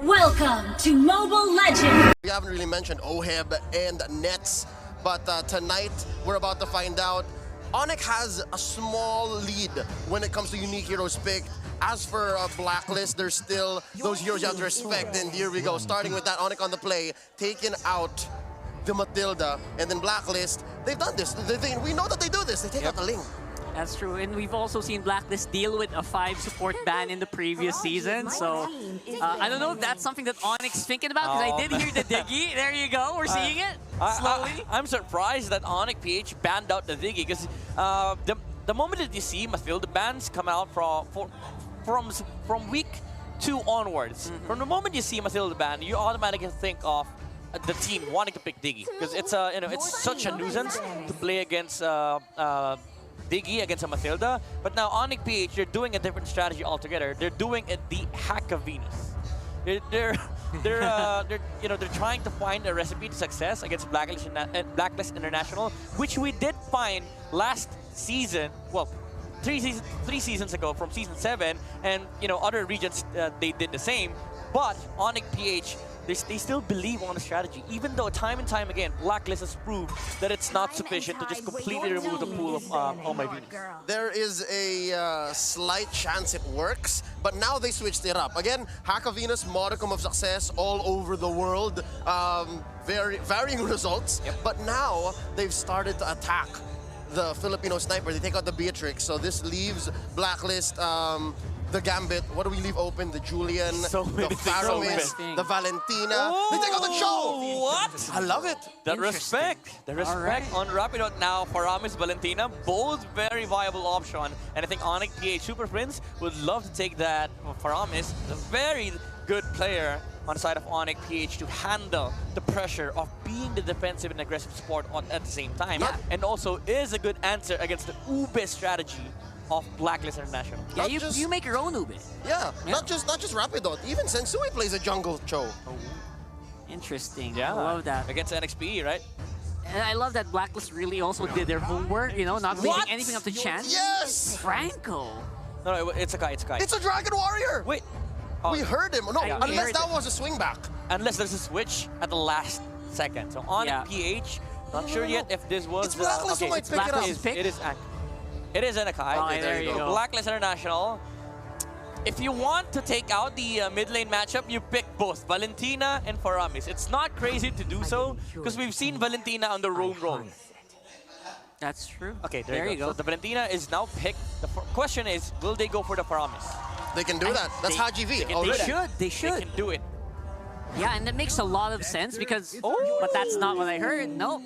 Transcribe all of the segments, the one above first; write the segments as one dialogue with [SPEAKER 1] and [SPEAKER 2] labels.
[SPEAKER 1] Welcome to Mobile Legends!
[SPEAKER 2] We haven't really mentioned OHEB and Nets, but tonight we're about to find out. ONIC has a small lead when it comes to unique heroes picked. As for Blacklist, there's still those heroes you have to respect, and here we go. Starting with that, ONIC on the play, taking out the Matilda, and then Blacklist, they've done this. We know that they do this. They take out the Ling.
[SPEAKER 3] That's true, and we've also seen Blacklist deal with a 5 support ban in the previous season, so I don't know if that's something that ONIC's thinking about, because I did hear the Diggy. There you go, we're seeing it slowly.
[SPEAKER 4] I'm surprised that ONIC PH banned out the Diggy, because the moment that you see Matilda bans come out from week 2 onwards, from the moment you see Matilda ban, you automatically think of the team wanting to pick Diggy, because it's it's such a nuisance to play against Diggy against a Matilda. But now ONIC PH, they're doing a different strategy altogether. They're doing it the hack of Venus. They're trying to find a recipe to success against Blacklist International, which we did find last season. Well, three seasons ago from season 7, and other regions they did the same. But ONIC PH, they still believe on the strategy, even though time and time again, Blacklist has proved that it's not sufficient to just completely remove the pool of Oh My Venus.
[SPEAKER 2] There is a slight chance it works, but now they switched it up. Again, Hack of Venus, modicum of success all over the world, varying results, but now they've started to attack the Filipino sniper. They take out the Beatrix, so this leaves Blacklist, the Gambit. What do we leave open? The Julian, the Pharaohs, the Valentina. They take out the Cho!
[SPEAKER 4] What?
[SPEAKER 2] I love it.
[SPEAKER 4] The respect on Rapid now for Ramis Valentina, both very viable option. And I think ONIC PH Super Prince would love to take that for Ramis, a very good player on the side of ONIC PH to handle the pressure of being the defensive and aggressive support at the same time. And also is a good answer against the Ube strategy of Blacklist International.
[SPEAKER 3] Yeah, you make your own Ube.
[SPEAKER 2] Yeah, not just Rapidot. Even Sensui plays a jungle Cho.
[SPEAKER 3] Interesting.
[SPEAKER 4] Yeah,
[SPEAKER 3] I love that.
[SPEAKER 4] Against NXP, right?
[SPEAKER 3] And I love that Blacklist really also did their homework, not leaving anything up to chance.
[SPEAKER 2] Yes!
[SPEAKER 3] Franco.
[SPEAKER 4] No, it's a guy,
[SPEAKER 2] It's a Dragon Warrior!
[SPEAKER 4] Wait.
[SPEAKER 2] We heard him. No, unless that was a swing back.
[SPEAKER 4] Unless there's a switch at the last second. So ONIC PH, not sure yet if this was...
[SPEAKER 2] It's Blacklist who might pick it up.
[SPEAKER 4] It is Anakai.
[SPEAKER 3] Okay, there you go.
[SPEAKER 4] Blacklist International. If you want to take out the mid lane matchup, you pick both Valentina and Faramis. It's not crazy to do so, because we've seen Valentina on the roam role.
[SPEAKER 3] That's true.
[SPEAKER 4] Okay, there you go. So the Valentina is now picked. The question is, will they go for the Faramis?
[SPEAKER 2] They can do that. That's Haji V.
[SPEAKER 3] They should.
[SPEAKER 4] They can do it.
[SPEAKER 3] Yeah, and that makes a lot of sense because... But that's not what I heard. Nope.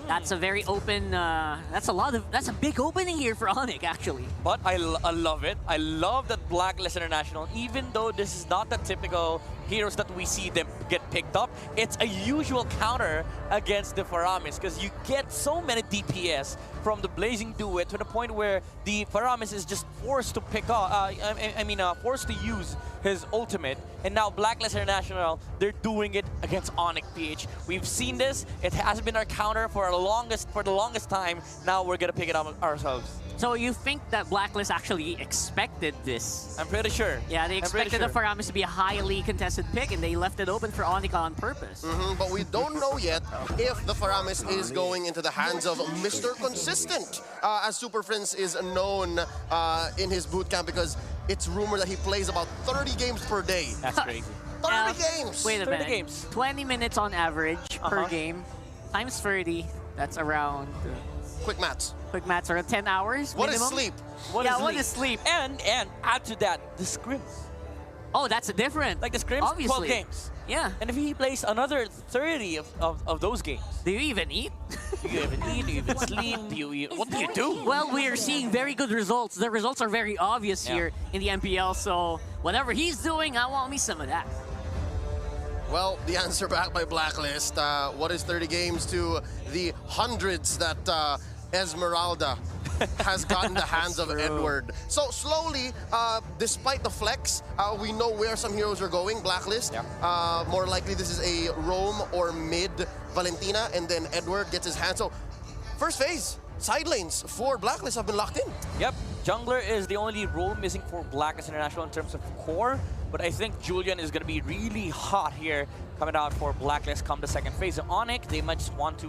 [SPEAKER 3] That's a very open, that's a big opening here for ONIC, actually.
[SPEAKER 4] But I love it. I love that Blacklist International, even though this is not the typical heroes that we see them get picked up, it's a usual counter against the Faramis, because you get so many DPS from the Blazing Duet to the point where the Faramis is just forced to pick up, forced to use his ultimate. And now Blacklist International, they're doing it against ONIC PH. We've seen this. It has been our counter for the longest time. Now we're gonna pick it up ourselves.
[SPEAKER 3] So you think that Blacklist actually expected this?
[SPEAKER 4] I'm pretty sure.
[SPEAKER 3] Yeah, they expected the Faramis to be a highly contested pick, and they left it open for ONIC on purpose.
[SPEAKER 2] But we don't know yet if the Faramis is going into the hands of Mr. Consistent, as Super Prince is known in his bootcamp, because it's rumored that he plays about 30 games per day.
[SPEAKER 4] That's crazy.
[SPEAKER 2] 30 games!
[SPEAKER 3] Wait a minute.
[SPEAKER 4] 30 games.
[SPEAKER 3] 20 minutes on average per game, times 30, that's around...
[SPEAKER 2] Quick maths.
[SPEAKER 3] Quick maths are 10 hours
[SPEAKER 2] What
[SPEAKER 3] minimum?
[SPEAKER 2] is sleep?
[SPEAKER 3] What is sleep?
[SPEAKER 4] And add to that, the scrims.
[SPEAKER 3] Oh, that's a different.
[SPEAKER 4] Like the scrims,
[SPEAKER 3] obviously.
[SPEAKER 4] 12 games.
[SPEAKER 3] Yeah.
[SPEAKER 4] And if he plays another 30 of those games.
[SPEAKER 3] Do you even eat?
[SPEAKER 4] Do you even eat? Do you even sleep? What do you do?
[SPEAKER 3] Well, we are seeing very good results. The results are very obvious here in the MPL, so whatever he's doing, I want me some of that.
[SPEAKER 2] Well, the answer back by Blacklist. What is 30 games to the hundreds that Esmeralda has gotten the hands of Edward? So slowly, despite the flex, we know where some heroes are going. Blacklist, more likely this is a roam or mid Valentina, and then Edward gets his hands. So first phase, side lanes for Blacklist have been locked in.
[SPEAKER 4] Yep, jungler is the only role missing for Blacklist International in terms of core. but I think Julian is going to be really hot here coming out for Blacklist come the second phase. ONIC, they might just want to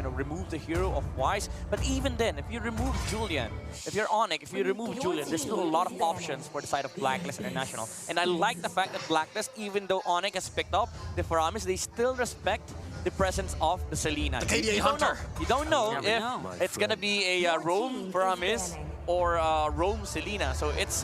[SPEAKER 4] remove the hero of Wise, but even then, if you remove Julian, if you're ONIC, if you remove Julian, there's still a lot of options for the side of Blacklist International. And I like the fact that Blacklist, even though ONIC has picked up the Faramis, they still respect the presence of the Selena.
[SPEAKER 2] The KDA Hunter.
[SPEAKER 4] You don't know
[SPEAKER 3] Never
[SPEAKER 4] if
[SPEAKER 3] know.
[SPEAKER 4] it's going to be a Roam Faramis or Roam Selena. So it's,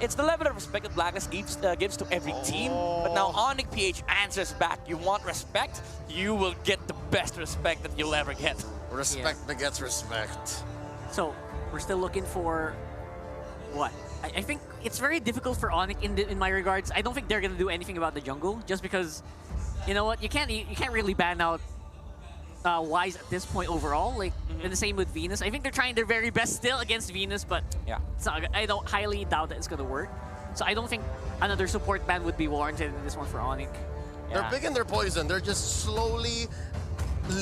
[SPEAKER 4] it's the level of respect that Blacklist gives to every team. But now ONIC PH answers back. You want respect? You will get the best respect that you'll ever get.
[SPEAKER 2] Respect begets respect.
[SPEAKER 3] So we're still looking for what? I think it's very difficult for ONIC in my regards. I don't think they're gonna do anything about the jungle, just because, you know what? You can't really ban out Wise at this point overall. Like, and the same with Venus. I think they're trying their very best still against Venus, but
[SPEAKER 4] yeah,
[SPEAKER 3] it's not, I don't highly doubt that it's gonna work. So I don't think another support ban would be warranted in this one for ONIC.
[SPEAKER 2] They're picking their poison. They're just slowly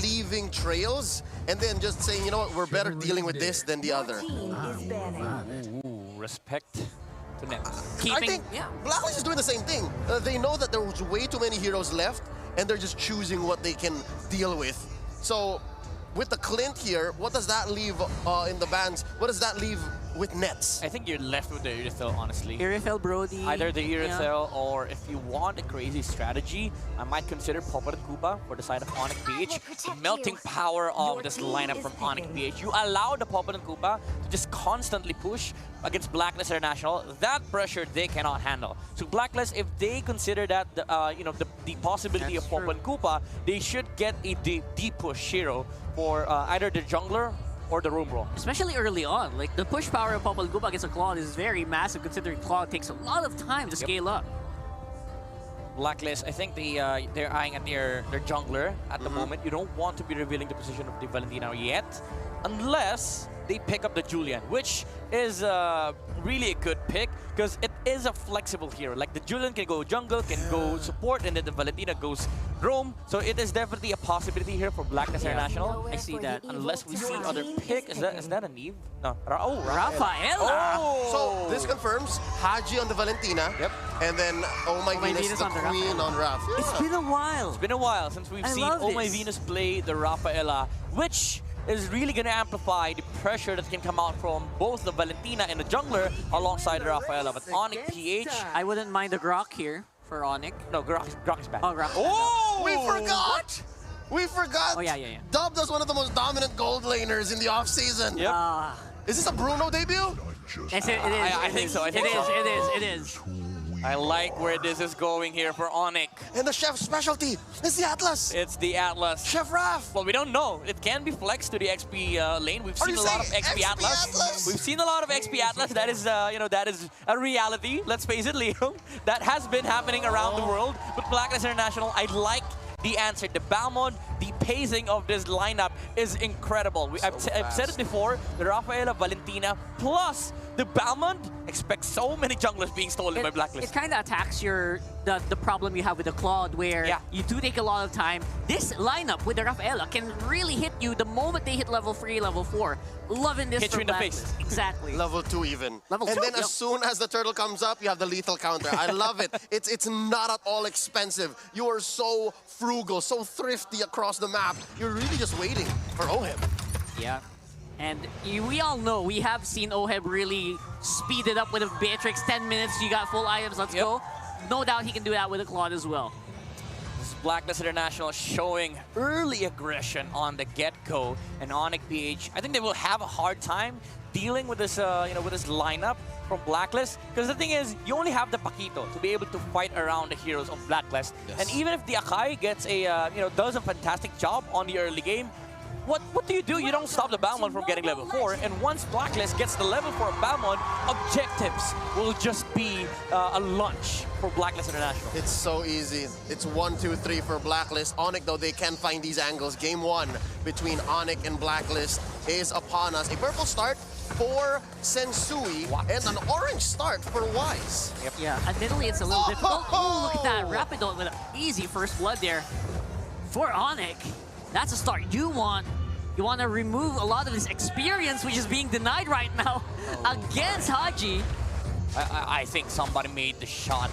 [SPEAKER 2] leaving trails and then just saying, you know what, we're better dealing with this than the other.
[SPEAKER 4] Ooh, respect to them.
[SPEAKER 2] I think Blacklist is doing the same thing. They know that there's way too many heroes left and they're just choosing what they can deal with. So with the Clint here, what does that leave in the bans? What does that leave with Nets?
[SPEAKER 4] I think you're left with the Irithel, honestly.
[SPEAKER 3] Irithel, Brody.
[SPEAKER 4] Either the Irithel, or if you want a crazy strategy, I might consider Popper and Koopa for the side of ONIC PH. The melting power of this lineup from ONIC PH. You allow the Popper and Koopa to just constantly push against Blacklist International. That pressure they cannot handle. So Blacklist, if they consider that the possibility of Popper and Koopa, they should get a deep push hero for either the jungler or the roam bro.
[SPEAKER 3] Especially early on, like the push power of Popol Guba against a Claude is very massive, considering Claude takes a lot of time to scale up.
[SPEAKER 4] Blacklist, I think they're eyeing at their jungler at the moment. You don't want to be revealing the position of the Valentina yet, unless they pick up the Julian, which is really a good pick because it is a flexible hero. Like the Julian can go jungle, can go support, and then the Valentina goes roam. So it is definitely a possibility here for Blacklist International.
[SPEAKER 3] I see that.
[SPEAKER 4] Unless we see other pick. Is that a Neve? No. Oh,
[SPEAKER 3] Rafaela!
[SPEAKER 2] So this confirms Haji on the Valentina.
[SPEAKER 4] Yep.
[SPEAKER 2] And then Oh My Venus, the Queen on Raph.
[SPEAKER 3] It's been a while.
[SPEAKER 4] It's been a while since we've seen Oh My Venus play the Rafaela, which is really going to amplify the pressure that can come out from both the Valentina and the jungler alongside the Rafaela. But ONIC PH...
[SPEAKER 3] I wouldn't mind the Grok here for ONIC.
[SPEAKER 4] No, Grok is bad.
[SPEAKER 3] Oh, Grok.
[SPEAKER 2] Oh! We forgot! We forgot!
[SPEAKER 3] Oh, yeah.
[SPEAKER 2] Dub does one of the most dominant gold laners in the offseason.
[SPEAKER 4] Yep.
[SPEAKER 2] Is this a Bruno debut?
[SPEAKER 3] Yes, it is.
[SPEAKER 4] I think so.
[SPEAKER 3] It is.
[SPEAKER 4] I like where this is going here for ONIC.
[SPEAKER 2] And the chef's specialty is the Atlas.
[SPEAKER 4] It's the Atlas.
[SPEAKER 2] Chef Raph.
[SPEAKER 4] Well, we don't know. It can be flexed to the XP lane. We've seen a lot of XP Atlas. We've seen a lot of XP Atlas. That is, that is a reality. Let's face it, Leo. That has been happening around the world. But Blacklist International, I like the answer. The Balmond, the pacing of this lineup is incredible. I've said it before, the Rafaela, Valentina, plus the Balmond, expect so many junglers being stolen by Blacklist.
[SPEAKER 3] It kind of attacks the problem you have with the Claude, where you do take a lot of time. This lineup with the Rafaela can really hit you the moment they hit level 3, level 4. Loving this.
[SPEAKER 4] Hit you in the face.
[SPEAKER 3] Exactly.
[SPEAKER 2] Level 2 even.
[SPEAKER 3] Level 2,
[SPEAKER 2] and then as soon as the turtle comes up, you have the lethal counter. I love it. It's not at all expensive. You are so frugal, so thrifty across the map. You're really just waiting for OHEB.
[SPEAKER 3] Yeah. And we all know, we have seen OHEB really speed it up with a Beatrix. 10 minutes, you got full items, let's go. No doubt he can do that with a Claude as well.
[SPEAKER 4] This is Blacklist International showing early aggression on the get-go, and ONIC PH, I think they will have a hard time dealing with this, with this lineup from Blacklist. Because the thing is, you only have the Paquito to be able to fight around the heroes of Blacklist. Yes. And even if the Akai gets a, does a fantastic job on the early game, what do? You don't stop the Balmond from getting level 4, and once Blacklist gets the level 4 of Balmond, objectives will just be a lunch for Blacklist International.
[SPEAKER 2] It's so easy. It's 1, 2, 3 for Blacklist. ONIC, though, they can find these angles. Game 1 between ONIC and Blacklist is upon us. A purple start for Sensui and an orange start for Wise.
[SPEAKER 3] Yep. Yeah, admittedly, it's a little difficult. Oh, look at that. Rapidol with an easy first blood there for ONIC. That's a start you want. You want to remove a lot of his experience, which is being denied right now against Haji.
[SPEAKER 4] I think somebody made the shot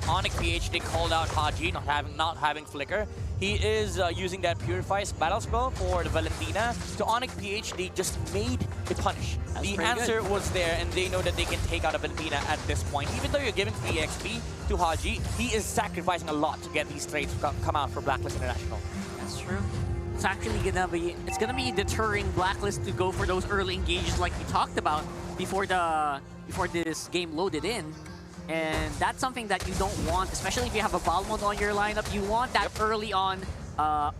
[SPEAKER 4] ONIC PH, they called out Haji not having flicker. He is using that Purify battle spell for the Valentina. To ONIC PH, they just made a punish. The answer was there, and they know that they can take out a Valentina at this point. Even though you're giving free XP to Haji, he is sacrificing a lot to get these trades to come out for Blacklist International.
[SPEAKER 3] That's true. It's actually gonna be deterring Blacklist to go for those early engages like we talked about before this game loaded in. And that's something that you don't want, especially if you have a Balmond on your lineup. You want that early on,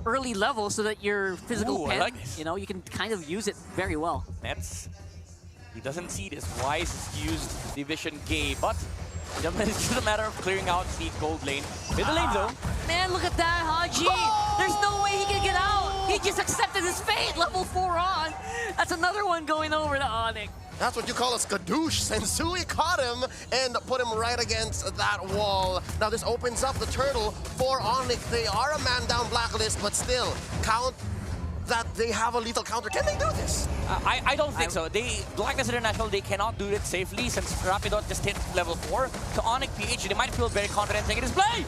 [SPEAKER 3] early level so that your physical pen, you know, you can kind of use it very well.
[SPEAKER 4] He doesn't see this. Wise has used Division Gay, but it's just a matter of clearing out the gold lane. Middle lane though.
[SPEAKER 3] Man, look at that, Haji! There's no way he can get out! He just accepted his fate! Level 4 on! That's another one going over to ONIC.
[SPEAKER 2] That's what you call a skadoosh. Sensui caught him and put him right against that wall. Now this opens up the turtle for ONIC. They are a man down Blacklist, but still, count that they have a lethal counter. Can they do this?
[SPEAKER 4] I don't think so. Blacklist International, they cannot do it safely since Rapidot just hit level 4. To ONIC PH, they might feel very confident taking this play.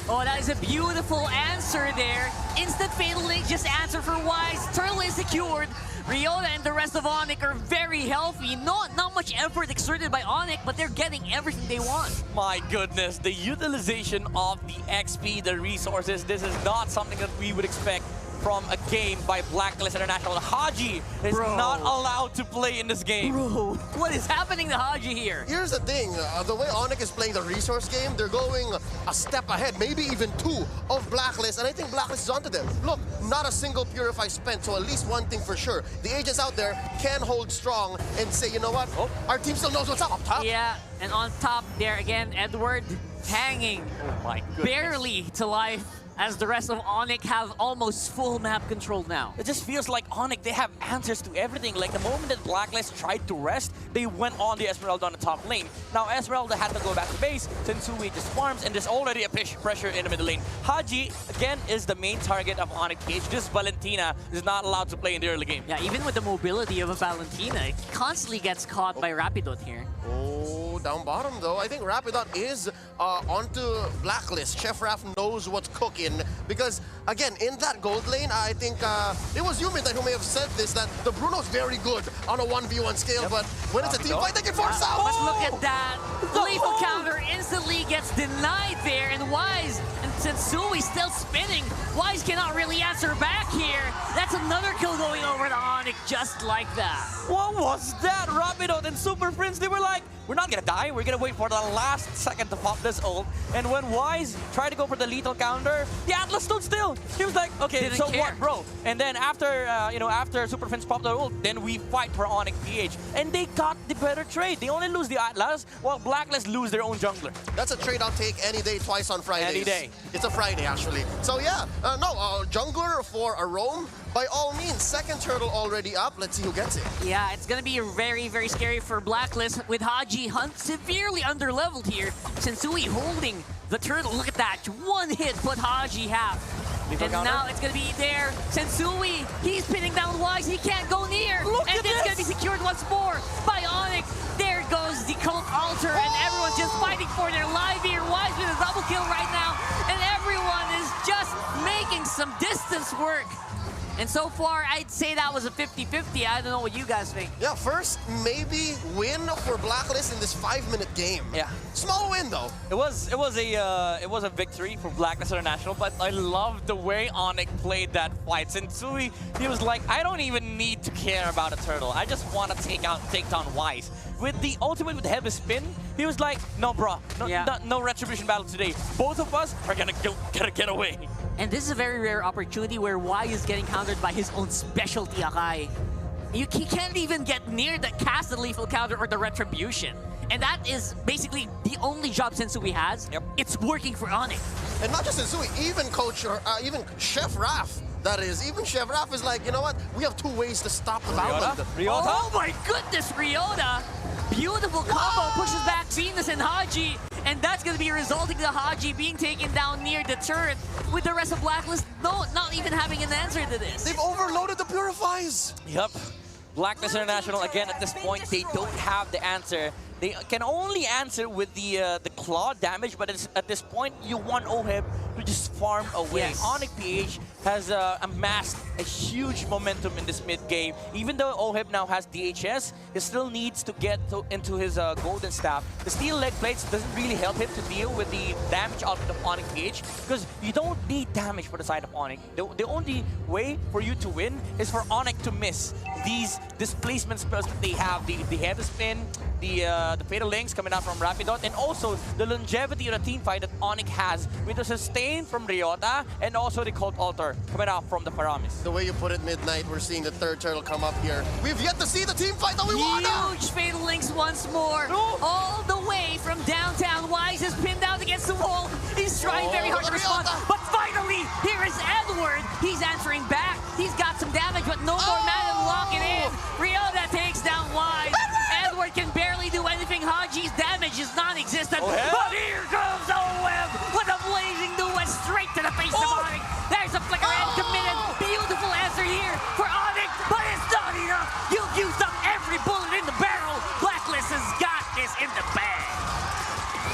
[SPEAKER 3] Oh, that is a beautiful answer there. Instant Fatal Link just answered for Wise. Turtle is secured. Ryota and the rest of ONIC are very healthy. Not much effort exerted by ONIC, but they're getting everything they want.
[SPEAKER 4] My goodness, the utilization of the XP, the resources, this is not something that we would expect from a game by Blacklist International. Haji is not allowed to play in this game.
[SPEAKER 3] Bro, what is happening to Haji here?
[SPEAKER 2] Here's the thing, the way ONIC is playing the resource game, they're going a step ahead, maybe even 2 of Blacklist, and I think Blacklist is onto them. Look, not a single Purify spent, so at least one thing for sure. The agents out there can hold strong and say, you know what, our team still knows what's up top.
[SPEAKER 3] Yeah, and on top there again, Edward hanging
[SPEAKER 4] My goodness.
[SPEAKER 3] barely to life, as the rest of ONIC have almost full map control now.
[SPEAKER 4] It just feels like ONIC, they have answers to everything. Like the moment that Blacklist tried to rest, they went on the Esmeralda on the top lane. Now Esmeralda had to go back to base, Sensui just farms, and there's already a pressure in the middle lane. Haji, again, is the main target of ONIC PH. This Valentina is not allowed to play in the early game.
[SPEAKER 3] Yeah, even with the mobility of a Valentina, it constantly gets caught by Rapidot here.
[SPEAKER 2] Oh, down bottom though. I think Rapidot is onto Blacklist. Chef Raf knows what's cooking because, again, in that gold lane, I think it was Yumin who may have said this, that the Bruno's very good on a 1v1 scale, but when it's a team fight, they can force out.
[SPEAKER 3] But look at that. The lethal counter instantly gets denied there, and Wise and Sensui still spinning. Wise cannot really answer back here. That's another kill going over to ONIC just like that.
[SPEAKER 4] What was that? Rapidot and Super Prince, they were like, we're not gonna die, we're gonna wait for the last second to pop this ult. And when Wise tried to go for the lethal counter, the Atlas stood still. He was like, okay, so what, bro? And then after, after Super Prince popped the ult, then we fight for ONIC PH. And they got the better trade. They only lose the Atlas, while Blacklist lose their own jungler.
[SPEAKER 2] That's a trade I'll take any day, twice on Fridays.
[SPEAKER 4] Any day.
[SPEAKER 2] It's a Friday, actually. So yeah, jungler for a roam. By all means, second turtle already up. Let's see who gets it.
[SPEAKER 3] Yeah, it's gonna be very, very scary for Blacklist with Haji Hunt severely underleveled here. Sensui holding the turtle. Look at that. One hit put Haji half. And now it's gonna be there. Sensui, he's pinning down Wise. He can't go near. And it's gonna be secured once more by ONIC. There goes the cult altar, and everyone's just fighting for their life here. Wise with a double kill right now, and everyone is just making some distance work. And so far, I'd say that was a 50-50. I don't know what you guys think.
[SPEAKER 2] Yeah, first, maybe win for Blacklist in this 5-minute game.
[SPEAKER 4] Yeah.
[SPEAKER 2] Small win, though.
[SPEAKER 4] It was a victory for Blacklist International, but I love the way ONIC played that fight. Sensui, he was like, I don't even need to care about a turtle. I just want to take down Wise. With the ultimate with heavy spin, he was like, no, bro, no retribution battle today. Both of us are gonna get away.
[SPEAKER 3] And this is a very rare opportunity where Wise is getting countered by his own specialty, Akai. He can't even get near the cast the lethal counter or the retribution. And that is basically the only job Sensui has.
[SPEAKER 4] Yep.
[SPEAKER 3] It's working for ONIC.
[SPEAKER 2] And not just Sensui, even Coach, even Chef Raf, that is. Even Chef Raf is like, you know what? We have 2 ways to stop the Ryota.
[SPEAKER 3] Oh my goodness, Ryota! Beautiful combo, pushes back Venus and Haji. And that's going to be resulting to Haji being taken down near the turret, with the rest of Blacklist not even having an answer to this.
[SPEAKER 2] They've overloaded the Purifies.
[SPEAKER 4] Yep. Blacklist International, again, at this point, they don't have the answer. They can only answer with the claw damage, but at this point, you want OHIB to just farm away.
[SPEAKER 3] Yes.
[SPEAKER 4] ONIC PH has amassed a huge momentum in this mid game. Even though OHIB now has DHS, he still needs to get into his golden staff. The steel leg plates doesn't really help him to deal with the damage output of ONIC PH, because you don't need damage for the side of ONIC. The only way for you to win is for ONIC to miss these displacement spells that they have. The heavy spin, the fatal links coming out from Rapidot, and also the longevity of the team fight that ONIC has with the sustain from Ryota and also the Cult Altar coming out from the Paramis.
[SPEAKER 2] The way you put it, Midnight, we're seeing the third turtle come up here. We've yet to see the team fight that we want.
[SPEAKER 3] Huge fatal links once more. All the way from downtown. Wise is pinned out against the wall. He's trying very hard to respond. But finally, here is Edward. He's answering back. He's got some damage, but no more mana to lock it in. Ryota takes down Wise. Edward can barely do anything. Haji's damage is non-existent. But here comes OM with a blazing duet straight to the face of ONIC. There's a flicker and committed. Beautiful answer here for ONIC, but it's not enough. You've used up every bullet in the barrel. Blacklist has got this in the bag.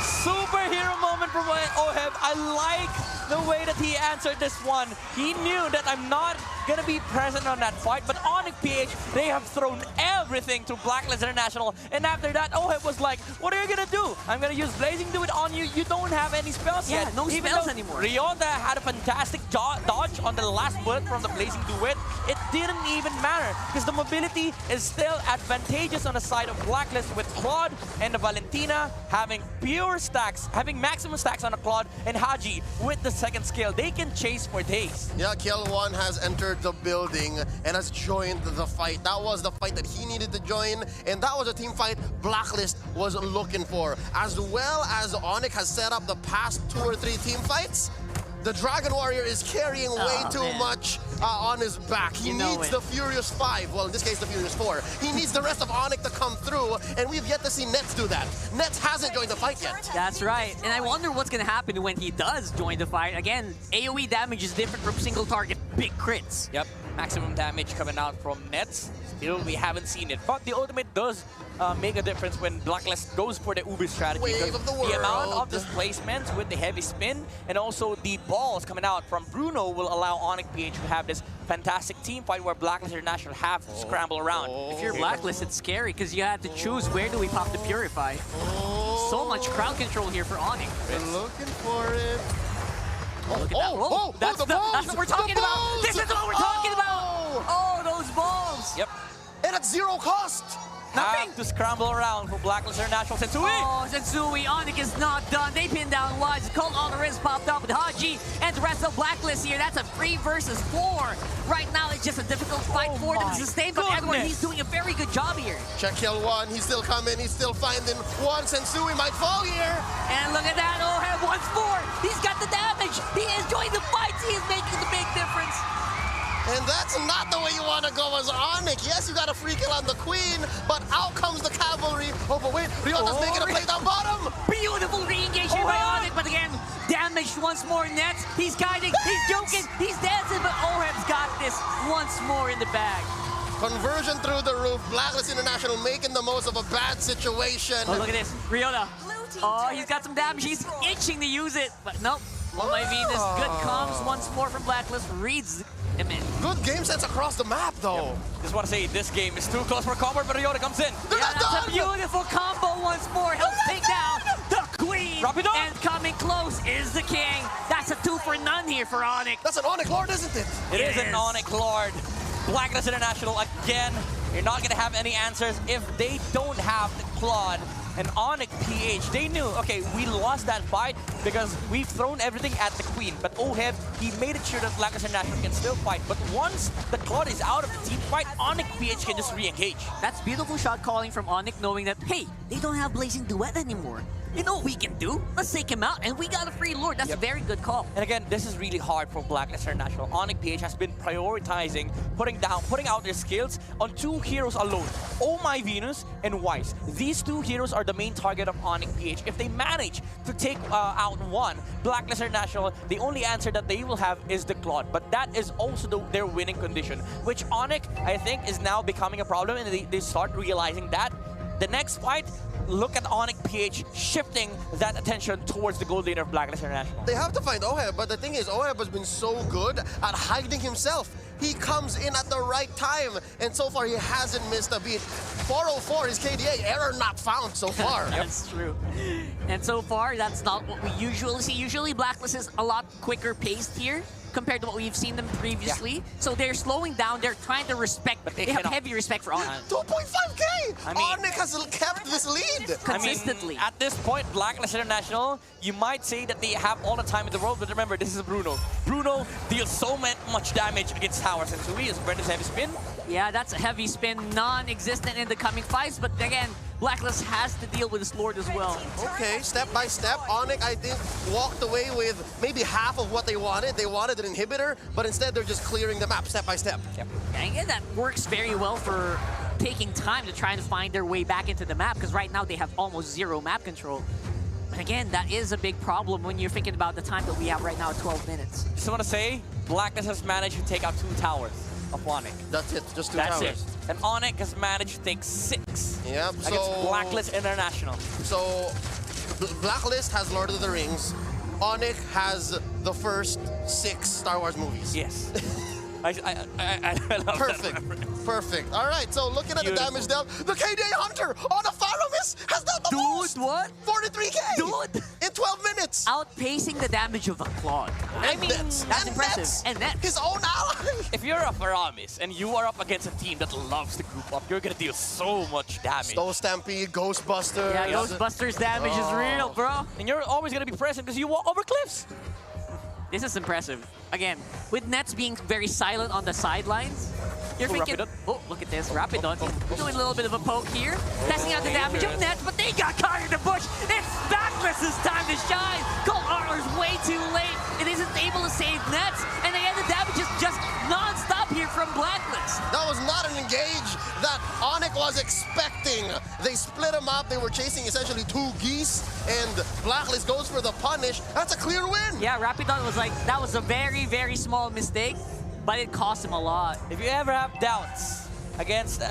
[SPEAKER 4] Superhero moment from OHIB. I like the way that he answered this one. He knew that I'm not going to be present on that fight, but ONIC PH, they have thrown everything to Blacklist International, and after that, OHIB was like, what are you going to do? I'm going to use Blazing Duet on you. You don't have any spells yet.
[SPEAKER 3] No spells anymore.
[SPEAKER 4] Ryota had a fantastic dodge on the last bullet from the Blazing Duet. It didn't even matter, because the mobility is still advantageous on the side of Blacklist, with Claude and the Valentina having pure stacks, having maximum stacks on the Claude, and Haji with the second skill. They can chase for days.
[SPEAKER 2] Yeah, Kill1 has entered the building and has joined the fight. That was the fight that he needed to join, and that was a team fight Blacklist was looking for. As well as ONIC has set up the past 2 or 3 team fights, the Dragon Warrior is carrying way too much on his back. He needs the Furious 5, well, in this case, the Furious 4. He needs the rest of ONIC to come through, and we've yet to see Nets do that. Nets hasn't joined the fight yet.
[SPEAKER 3] That's right. And I wonder what's going to happen when he does join the fight. Again, AoE damage is different from single target big crits.
[SPEAKER 4] Yep, maximum damage coming out from Nets. Still, we haven't seen it. But the ultimate does make a difference when Blacklist goes for the Uber strategy.
[SPEAKER 2] Wave of the world.
[SPEAKER 4] The amount of displacements with the heavy spin and also the balls coming out from Bruno will allow ONIC PH to have this fantastic team fight where Blacklist International have to scramble around.
[SPEAKER 3] If you're Blacklist, it's scary because you have to choose where do we pop the Purify. So much crowd control here for ONIC.
[SPEAKER 2] Been looking for it.
[SPEAKER 3] Look at that. That's what we're talking about. This is what we're talking about. Oh, those balls.
[SPEAKER 4] Yep.
[SPEAKER 2] And at 0 cost.
[SPEAKER 3] Nothing.
[SPEAKER 4] Have to scramble around for Blacklist International. Sensui!
[SPEAKER 3] Oh, Sensui, ONIC is not done. They pinned down Wise. Cold Altar is popped up with Haji and the rest of Blacklist here. That's a 3 versus 4. Right now, it's just a difficult fight for them to sustain, but Edward, he's doing a very good job here.
[SPEAKER 2] Check Kill1. He's still coming. He's still finding one. Sensui might fall here.
[SPEAKER 3] And look at that. OHIB once more. He's got the damage. He is joining the fights. He is making the big difference.
[SPEAKER 2] And that's not the way you want to go as ONIC. Yes, you got a free kill on the Queen, but out comes the cavalry. Oh, but wait, Ryota's making a play down bottom.
[SPEAKER 3] Beautiful re-engagement by ONIC, but again, damaged once more. Nets, he's guiding, he's joking, he's dancing, but OHIB's got this once more in the bag.
[SPEAKER 2] Conversion through the roof. Blacklist International making the most of a bad situation.
[SPEAKER 3] Oh, look at this. Ryota. Oh, he's got some damage. He's itching to use it, but nope. Oh my Venus, good comms once more from Blacklist. Reads him in.
[SPEAKER 2] Good game sense across the map, though.
[SPEAKER 4] Yep. Just want to say, this game is too close for comfort, but Ryota comes in.
[SPEAKER 3] Yeah, that's a beautiful combo once more. Helps take down the Queen. And coming close is the King. That's a 2 for none here for ONIC.
[SPEAKER 2] That's an ONIC Lord, isn't it?
[SPEAKER 4] It is an ONIC Lord. Blacklist International again. You're not going to have any answers if they don't have the Claude. And ONIC PH, they knew, okay, we lost that fight because we've thrown everything at the Queen. But OHIB, he made it sure that Blacklist International can still fight. But once the Claude is out of the team fight, ONIC PH can just re-engage.
[SPEAKER 3] That's beautiful shot calling from ONIC, knowing that, hey, they don't have Blazing Duet anymore. You know what we can do? Let's take him out, and we got a free Lord. That's a very good call.
[SPEAKER 4] And again, this is really hard for Blacklist International. ONIC PH has been prioritizing, putting out their skills on 2 heroes alone. Oh My Venus and Wise. These 2 heroes are the main target of ONIC PH. If they manage to take out one, Blacklist International, the only answer that they will have is the Claude. But that is also their winning condition, which ONIC, I think, is now becoming a problem, and they start realizing that. The next fight, look at ONIC PH shifting that attention towards the gold laner of Blacklist International.
[SPEAKER 2] They have to find Oheb, but the thing is, Oheb has been so good at hiding himself. He comes in at the right time, and so far he hasn't missed a beat. 404 is KDA, error not found so far.
[SPEAKER 3] That's true. And so far, that's not what we usually see. Usually, Blacklist is a lot quicker paced here compared to what we've seen them previously. So they're slowing down, they're trying to respect, but they have heavy respect for ONIC.
[SPEAKER 2] 2.5K!
[SPEAKER 4] I mean,
[SPEAKER 2] ONIC has kept this lead.
[SPEAKER 3] Consistently.
[SPEAKER 4] I mean, at this point, Blacklist International, you might say that they have all the time in the world, but remember, this is Bruno. Bruno deals so much damage against towers, and Sui is Brenda's heavy spin.
[SPEAKER 3] Yeah, that's a heavy spin, non-existent in the coming fights, but again, Blacklist has to deal with his Lord as well.
[SPEAKER 2] Okay, step by step, ONIC, I think, walked away with maybe half of what they wanted. They wanted an inhibitor, but instead they're just clearing the map step by step.
[SPEAKER 4] Yep.
[SPEAKER 3] And again, that works very well for taking time to try to find their way back into the map, because right now they have almost zero map control. But again, that is a big problem when you're thinking about the time that we have right now, 12 minutes.
[SPEAKER 4] Just want to say, Blacklist has managed to take out 2 towers of ONIC.
[SPEAKER 2] That's it, just 2
[SPEAKER 4] That's
[SPEAKER 2] towers.
[SPEAKER 4] it. And ONIC has managed to take 6
[SPEAKER 2] Yep,
[SPEAKER 4] against Blacklist International.
[SPEAKER 2] So, Blacklist has Lord of the Rings. ONIC has the first 6 Star Wars movies.
[SPEAKER 4] Yes. I love
[SPEAKER 2] Perfect.
[SPEAKER 4] that.
[SPEAKER 2] Perfect. All right, so looking at the
[SPEAKER 4] Beautiful.
[SPEAKER 2] damage dealt, the KDA Hunter on a Faramis has dealt the most.
[SPEAKER 3] Dude, what?
[SPEAKER 2] 43K.
[SPEAKER 3] Dude.
[SPEAKER 2] In 12 minutes.
[SPEAKER 3] Outpacing the damage of a Claude. I mean,
[SPEAKER 2] Nets.
[SPEAKER 3] that's
[SPEAKER 2] And
[SPEAKER 3] impressive.
[SPEAKER 2] Nets.
[SPEAKER 3] And Nets.
[SPEAKER 2] His own ally.
[SPEAKER 4] If you're a Faramis and you are up against a team that loves to group up, you're gonna deal so much damage.
[SPEAKER 2] Stone Stampede, Ghostbusters.
[SPEAKER 3] Yeah, Ghostbusters damage is real, bro.
[SPEAKER 4] And you're always gonna be present because you walk over cliffs.
[SPEAKER 3] This is impressive. Again, with Nets being very silent on the sidelines, you're thinking,
[SPEAKER 4] Rapidon.
[SPEAKER 3] oh, look at this, Rapidon doing a little bit of a poke here, testing out the damage of Nets, but they got caught in the bush. It's Blacklist's time to shine. Cold Armor's way too late. It isn't able to save Nets, and again, the damage is just non-stop here from Blacklist.
[SPEAKER 2] That was not an engage that ONIC was expecting. They split him up. They were chasing essentially 2 geese, and Blacklist goes for the punish. That's a clear win.
[SPEAKER 3] Yeah, Rapidon was like, that was a very, very small mistake, but it cost him a lot.
[SPEAKER 4] If you ever have doubts against,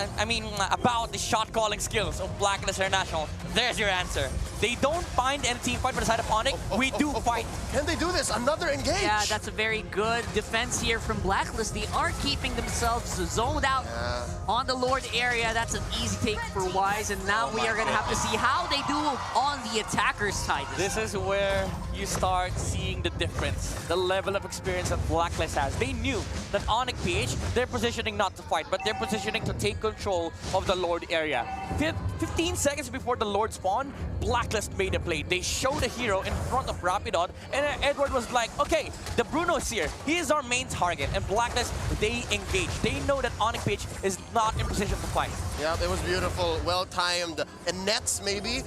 [SPEAKER 4] about the shot calling skills of Blacklist International, there's your answer. They don't find any team fight by the side of ONIC. We do fight.
[SPEAKER 2] Can they do this? Another engage.
[SPEAKER 3] Yeah, that's a very good defense here from Blacklist. They are keeping themselves zoned out on the Lord area. That's an easy take for Wise, and now we are going to have to see how they do on the attacker's side.
[SPEAKER 4] This is where you start seeing the difference, the level of experience that Blacklist has. They knew that ONIC PH, they're positioning not to fight, but they're positioning to take control of the Lord area. 15 seconds before the Lord spawn, Blacklist made a play. They showed a hero in front of Rapidon, and Edward was like, okay, the Bruno is here. He is our main target. And Blacklist, they engage. They know that ONIC PH is not in position to fight.
[SPEAKER 2] Yeah, it was beautiful, well-timed. And Nets, maybe,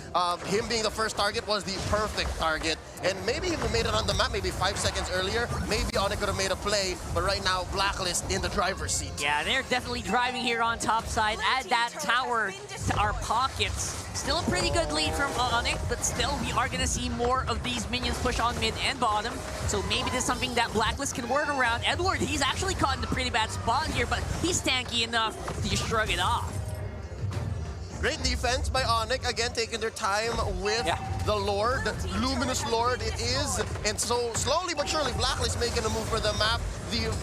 [SPEAKER 2] him being the first target was the perfect target. And maybe if we made it on the map maybe 5 seconds earlier, maybe ONIC could have made a play. But right now, Blacklist in the driver's seat.
[SPEAKER 3] Yeah, they're definitely driving here on top side. Add that tower to our pockets. Still a pretty good lead from ONIC, but still we are going to see more of these minions push on mid and bottom. So maybe this is something that Blacklist can work around. Edward, he's actually caught in a pretty bad spot here, but he's tanky enough to just shrug it off.
[SPEAKER 2] Great defense by ONIC, again taking their time with the Lord, Luminous Lord it is. And so slowly but surely, Blacklist making a move for the map. The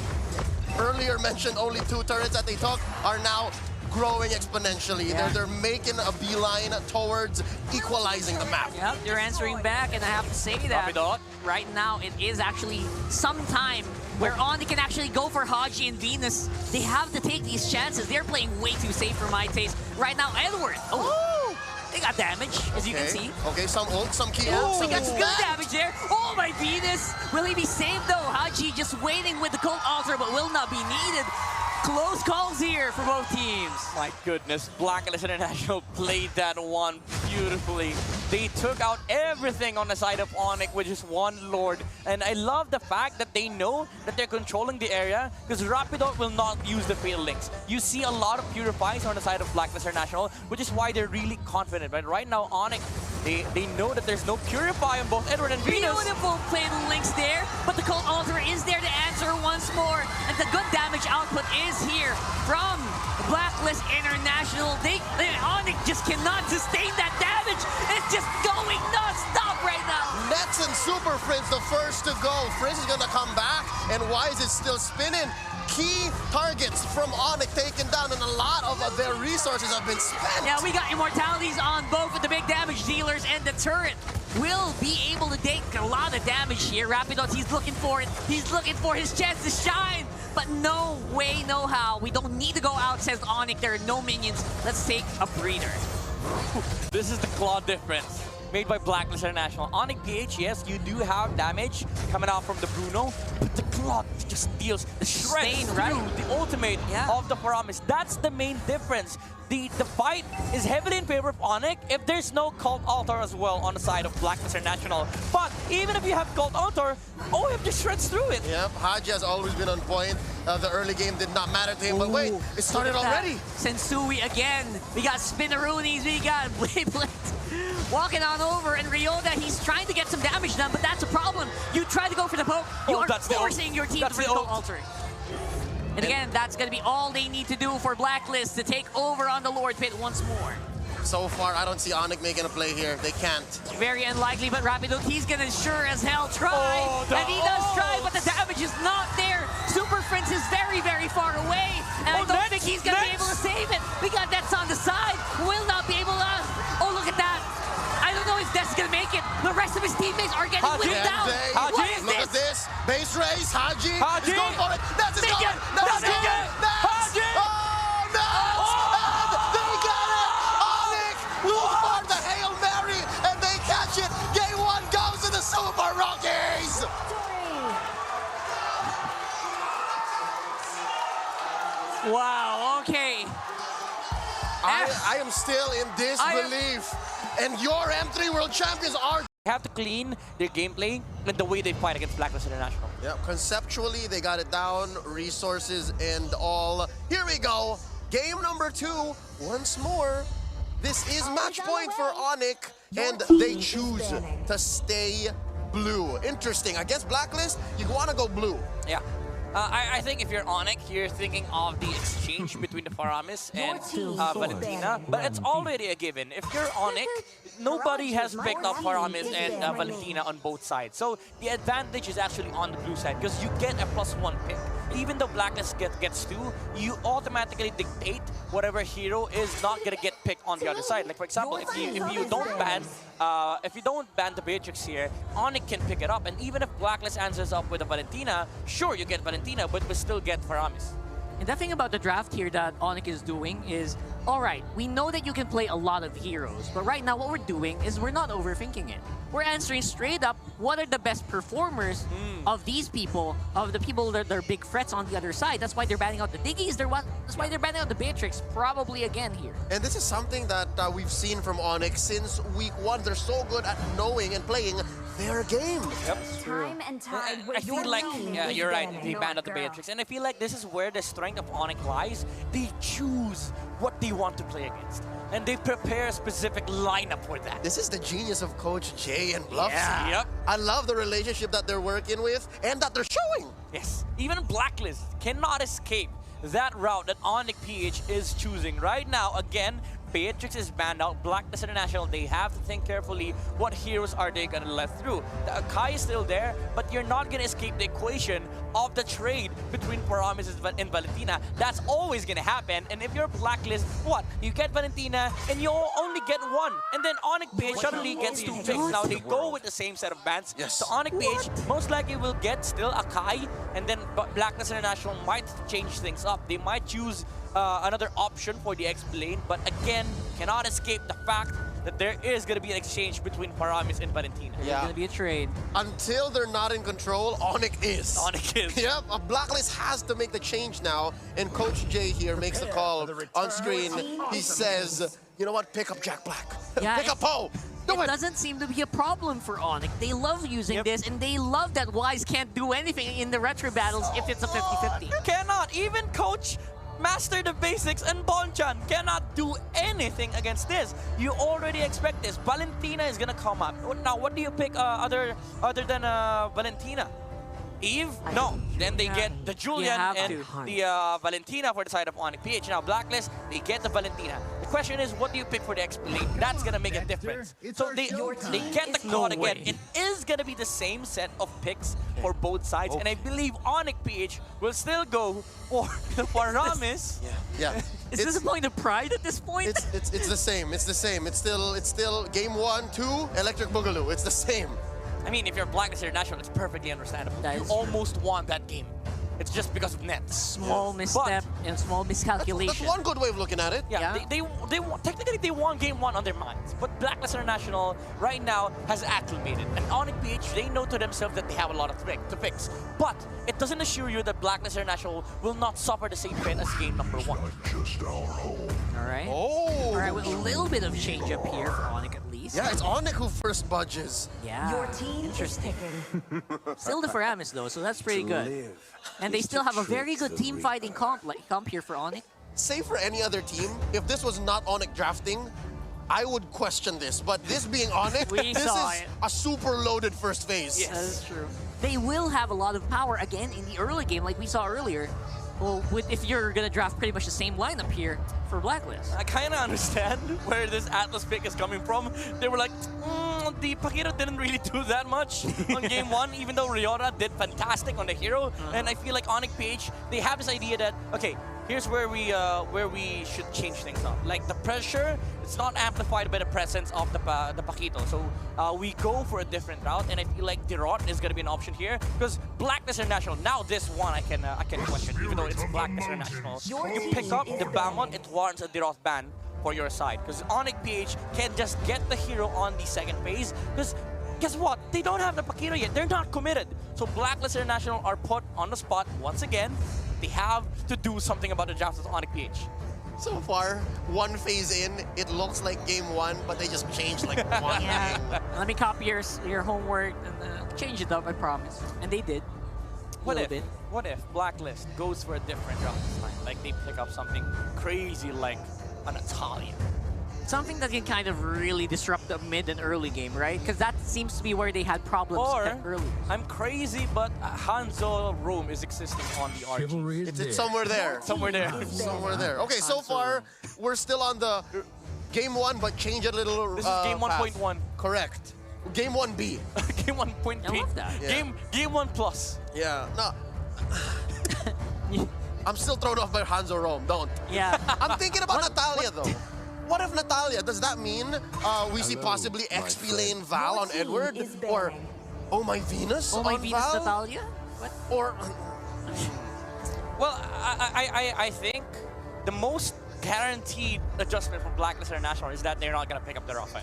[SPEAKER 2] earlier mentioned only 2 turrets that they took are now growing exponentially.
[SPEAKER 3] Yeah.
[SPEAKER 2] They're making a beeline towards equalizing the map.
[SPEAKER 3] Yep, they're answering back, and I have to say that
[SPEAKER 4] Rapidon.
[SPEAKER 3] right now it is actually some time where ONIC can actually go for Haji and Venus. They have to take these chances. They're playing way too safe for my taste. Right now, Edward. Oh, they got damage, as you can see.
[SPEAKER 2] Okay, some ult, some key
[SPEAKER 3] Yeah,
[SPEAKER 2] ult.
[SPEAKER 3] we
[SPEAKER 2] some
[SPEAKER 3] got some good
[SPEAKER 2] that.
[SPEAKER 3] damage there. Oh, my Venus. Will he be saved, though? Haji just waiting with the Cult Altar, but will not be needed. Close calls here for both teams.
[SPEAKER 4] My goodness, Blacklist International played that one beautifully. They took out everything on the side of ONIC with just one Lord. And I love the fact that they know that they're controlling the area because Rapidon will not use the Fatal Links. You see a lot of Purifies on the side of Blacklist International, which is why they're really confident. But right now, ONIC, they know that there's no Purify on both Edward and Venus.
[SPEAKER 3] Beautiful Fatal Links there, but the Cult Altar is there to answer once more. And the good damage output is here from Blacklist International. ONIC just cannot sustain that damage. damage is just going non-stop right now.
[SPEAKER 2] Nets and Super Frizz the first to go. Frizz is gonna come back, and Wise is still spinning. Key targets from ONIC taken down, and a lot of their resources have been spent.
[SPEAKER 3] Yeah, we got immortalities on both of the big damage dealers, and the turret will be able to take a lot of damage here. Rapidos, he's looking for it. He's looking for his chance to shine, but no way, no how. We don't need to go out, says ONIC. There are no minions. Let's take a breather.
[SPEAKER 4] This is the claw difference made by Blacklist International. ONIC PH, yes, you do have damage coming out from the Bruno, but the claw just deals the shreds
[SPEAKER 3] Stain, right?
[SPEAKER 4] through the ultimate of the Paramis. That's the main difference. The fight is heavily in favor of ONIC if there's no Cult Altar as well on the side of Blacklist International. But even if you have Cult Altar, OF just shreds through it.
[SPEAKER 2] Yep, Haji has always been on point. The early game did not matter to him, but wait, it started already.
[SPEAKER 3] Sensui again. We got Spinneroonies, we got Blade walking on over, and Ryota, he's trying to get some damage done, but that's a problem. You try to go for the poke, you are forcing your team to bring Cult Altar. And again, that's going to be all they need to do for Blacklist to take over on the Lord Pit once more.
[SPEAKER 2] So far, I don't see ONIC making a play here. They can't.
[SPEAKER 3] Very unlikely, but Rapido, he's going to sure as hell try. And he does try, but the damage is not there. Super Prince is very, very far away. And I don't think he's going to be able to save it. We got Nets on the side. Will not be able to... Oh, look at that. I don't know if Nets is going to make it. The rest of his teammates are getting whipped down. What is
[SPEAKER 2] Look at this. Base race. Haji is going for it. Nets is going.
[SPEAKER 3] Nets is going.
[SPEAKER 2] Haji! Oh, Nets! And they get it! ONIC lose for the Hail Mary, and they catch it. Game 1 goes to the Super Rockies!
[SPEAKER 3] Wow, okay.
[SPEAKER 2] I am still in disbelief. And your M3 World Champions are...
[SPEAKER 4] They have to clean their gameplay and the way they fight against Blacklist International.
[SPEAKER 2] Yeah, conceptually, they got it down, resources and all. Here we go. Game number 2, once more. This is match point for ONIC, and they choose to stay blue. Interesting. Against Blacklist, you want to go blue.
[SPEAKER 4] Yeah. I think if you're ONIC, you're thinking of the exchange between the Paramis and Valentina, but it's already a given. If you're ONIC, nobody has picked up Paramis and Valentina on both sides. So the advantage is actually on the blue side because you get a +1 pick. Even though Blacklist gets 2, you automatically dictate whatever hero is not gonna get picked on the other side. Like for example, if you don't ban the Beatrix here, ONIC can pick it up, and even if Blacklist answers up with a Valentina, sure you get Valentina, but we still get Paramis.
[SPEAKER 3] And the thing about the draft here that ONIC is doing is, alright, we know that you can play a lot of heroes, but right now what we're doing is we're not overthinking it. We're answering straight up what are the best performers of these people, of the people that are big threats on the other side. That's why they're banning out the Diggies, that's why they're banning out the Beatrix, probably again here.
[SPEAKER 2] And this is something that we've seen from ONIC since week 1. They're so good at knowing and playing their game.
[SPEAKER 4] Yep.
[SPEAKER 5] Time and tide
[SPEAKER 4] I feel like, yeah, you're right, they banned out the Beatrix. And I feel like this is where the strength of ONIC lies. They choose what they want to play against. And they prepare a specific lineup for that.
[SPEAKER 2] This is the genius of Coach Jay and Bluffs.
[SPEAKER 4] Yeah. Yep.
[SPEAKER 2] I love the relationship that they're working with and that they're showing.
[SPEAKER 4] Yes. Even Blacklist cannot escape that route that ONIC PH is choosing. Right now, again, Beatrix is banned out. Blacklist International, they have to think carefully what heroes are they going to let through. The Akai is still there, but you're not going to escape the equation of the trade between Paramis and Valentina. That's always going to happen. And if you're Blacklist, what? You get Valentina and you only get 1. And then ONIC PH suddenly gets 2 picks. Now they go with the same set of bans.
[SPEAKER 2] Yes.
[SPEAKER 4] So ONIC PH most likely will get still Akai, and then Blacklist International might change things up. They might choose another option for the X-Blade, but again, cannot escape the fact that there is going to be an exchange between Paramis and Valentina.
[SPEAKER 3] There's going to be a trade.
[SPEAKER 2] Until they're not in control, ONIC is.
[SPEAKER 4] ONIC is.
[SPEAKER 2] Yep, a Blacklist has to make the change now, and Coach Jay here makes the call on screen. He says, you know what, pick up Jack Black.
[SPEAKER 3] Yeah,
[SPEAKER 2] pick up Poe. Do it.
[SPEAKER 3] Doesn't seem to be a problem for ONIC. They love using this, and they love that Wise can't do anything in the retro battles if it's a 50-50.
[SPEAKER 4] Cannot. Even Coach Master the Basics and Bonchan cannot do anything against this. You already expect this. Valentina is gonna come up. Now, what do you pick other than Valentina? Eve? No. Then they get the Julian and the Valentina for the side of ONIC PH. Now, Blacklist, they get the Valentina. question is, what do you pick for the XP lane? That's gonna make a difference. So they get the call again. It is gonna be the same set of picks for both sides, and I believe ONIC PH will still go for Ramis.
[SPEAKER 2] Yeah.
[SPEAKER 3] Is this a point of pride at this point?
[SPEAKER 2] It's the same. It's the same. It's still game 1, 2, Electric Boogaloo. It's the same.
[SPEAKER 4] I mean, if you're Blacklist International, it's perfectly understandable.
[SPEAKER 3] That
[SPEAKER 4] You
[SPEAKER 3] is true.
[SPEAKER 4] almost won that game. It's just because of nets.
[SPEAKER 3] Small misstep and small miscalculation.
[SPEAKER 2] That's one good way of looking at it.
[SPEAKER 4] Yeah,
[SPEAKER 3] Yeah.
[SPEAKER 4] technically they won game 1 on their minds, but Blacklist International right now has acclimated, and ONIC PH, they know to themselves that they have a lot of to fix. But it doesn't assure you that Blacklist International will not suffer the same fate as game number 1.
[SPEAKER 3] All right.
[SPEAKER 2] Oh.
[SPEAKER 3] All right, with a little bit of change up here for ONIC at least.
[SPEAKER 2] Yeah, it's ONIC who first budges.
[SPEAKER 3] Yeah.
[SPEAKER 5] Your team is picking.
[SPEAKER 3] Still the Faramis though, so that's pretty good. And they still have a very good team fighting comp here for ONIC.
[SPEAKER 2] Say for any other team, if this was not ONIC drafting, I would question this. But this being ONIC,
[SPEAKER 3] We
[SPEAKER 2] this
[SPEAKER 3] saw
[SPEAKER 2] is
[SPEAKER 3] it.
[SPEAKER 2] a super loaded first phase.
[SPEAKER 3] That is true. They will have a lot of power again in the early game, like we saw earlier. Well, if you're gonna draft pretty much the same lineup here for Blacklist.
[SPEAKER 4] I kind of understand where this Atlas pick is coming from. They were like, the Pakiro didn't really do that much on game 1, even though Ryota did fantastic on the hero. And I feel like ONIC PH, they have this idea that, okay, here's where we should change things up. Like the pressure, it's not amplified by the presence of the Pakito. So we go for a different route, and I feel like Dirot is gonna be an option here because Blacklist International. Now this one I can question, even though it's Blacklist International. You pick up the Balmont, it warrants a Dirot ban for your side because ONIC PH can just get the hero on the second phase because guess what? They don't have the Pakito yet. They're not committed. So Blacklist International are put on the spot once again. They have to do something about the drafts of ONIC PH.
[SPEAKER 2] So far, one phase in, it looks like game 1, but they just changed like one thing.
[SPEAKER 3] Yeah. Let me copy your homework and change it up, I promise. And they did.
[SPEAKER 4] What
[SPEAKER 3] Little
[SPEAKER 4] if?
[SPEAKER 3] bit.
[SPEAKER 4] What if Blacklist goes for a different route this time? Like they pick up something crazy like a Natalia.
[SPEAKER 3] Something that can kind of really disrupt the mid and early game, right? Because that seems to be where they had problems
[SPEAKER 4] Or
[SPEAKER 3] early.
[SPEAKER 4] I'm crazy, but Hanzo Roam is existing on the RG.
[SPEAKER 2] It's somewhere there.
[SPEAKER 4] Somewhere there.
[SPEAKER 2] Somewhere there. Okay, so far, we're still on the game 1, but change it a little.
[SPEAKER 4] This is game
[SPEAKER 2] path.
[SPEAKER 4] 1.1.
[SPEAKER 2] Correct. Game 1B.
[SPEAKER 4] Game 1.3.
[SPEAKER 3] I love that.
[SPEAKER 2] Yeah.
[SPEAKER 4] Game 1 plus.
[SPEAKER 2] Yeah. No. I'm still thrown off by Hanzo Rome. Don't.
[SPEAKER 3] Yeah.
[SPEAKER 2] I'm thinking about Natalia though. What if Natalia? Does that mean we see possibly XP lane Val on Edward,
[SPEAKER 5] is
[SPEAKER 2] or
[SPEAKER 5] banning.
[SPEAKER 2] Oh My Venus
[SPEAKER 3] Oh my
[SPEAKER 2] on
[SPEAKER 3] Venus
[SPEAKER 2] Val,
[SPEAKER 3] Natalia? What?
[SPEAKER 2] or
[SPEAKER 4] Well, I think the most guaranteed adjustment from Blacklist International is that they're not going to pick up the Rafael.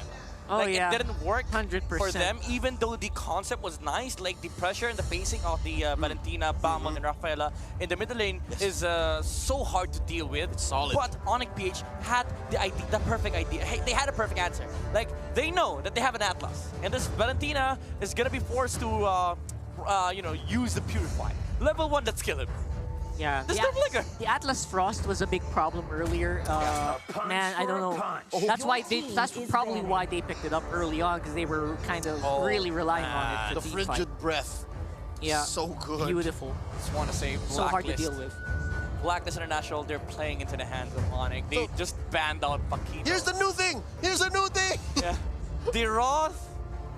[SPEAKER 3] Oh
[SPEAKER 4] Like,
[SPEAKER 3] yeah.
[SPEAKER 4] it didn't work
[SPEAKER 3] 100%.
[SPEAKER 4] for them, even though the concept was nice. Like, the pressure and the pacing of the Valentina, Balmont, and Rafaela in the middle lane is so hard to deal with.
[SPEAKER 2] It's solid.
[SPEAKER 4] But ONIC PH had the perfect idea. Hey, they had a perfect answer. Like, they know that they have an Atlas. And this Valentina is going to be forced to, use the Purify. Level 1, let's kill him.
[SPEAKER 3] Yeah.
[SPEAKER 4] There's no flicker.
[SPEAKER 3] The Atlas Frost was a big problem earlier. Man, I don't know. That's why that's probably why they picked it up early on, because they were kind of really relying on it
[SPEAKER 2] the
[SPEAKER 3] for team
[SPEAKER 2] frigid
[SPEAKER 3] fight.
[SPEAKER 2] breath.
[SPEAKER 3] Yeah.
[SPEAKER 2] So good.
[SPEAKER 3] Beautiful.
[SPEAKER 4] Just want to say
[SPEAKER 3] So hard to
[SPEAKER 4] Blacklist.
[SPEAKER 3] deal with.
[SPEAKER 4] Blacklist International, they're playing into the hands of ONIC. They just banned out Pakito.
[SPEAKER 2] Here's the new thing. Here's a new thing.
[SPEAKER 4] Yeah. The Roth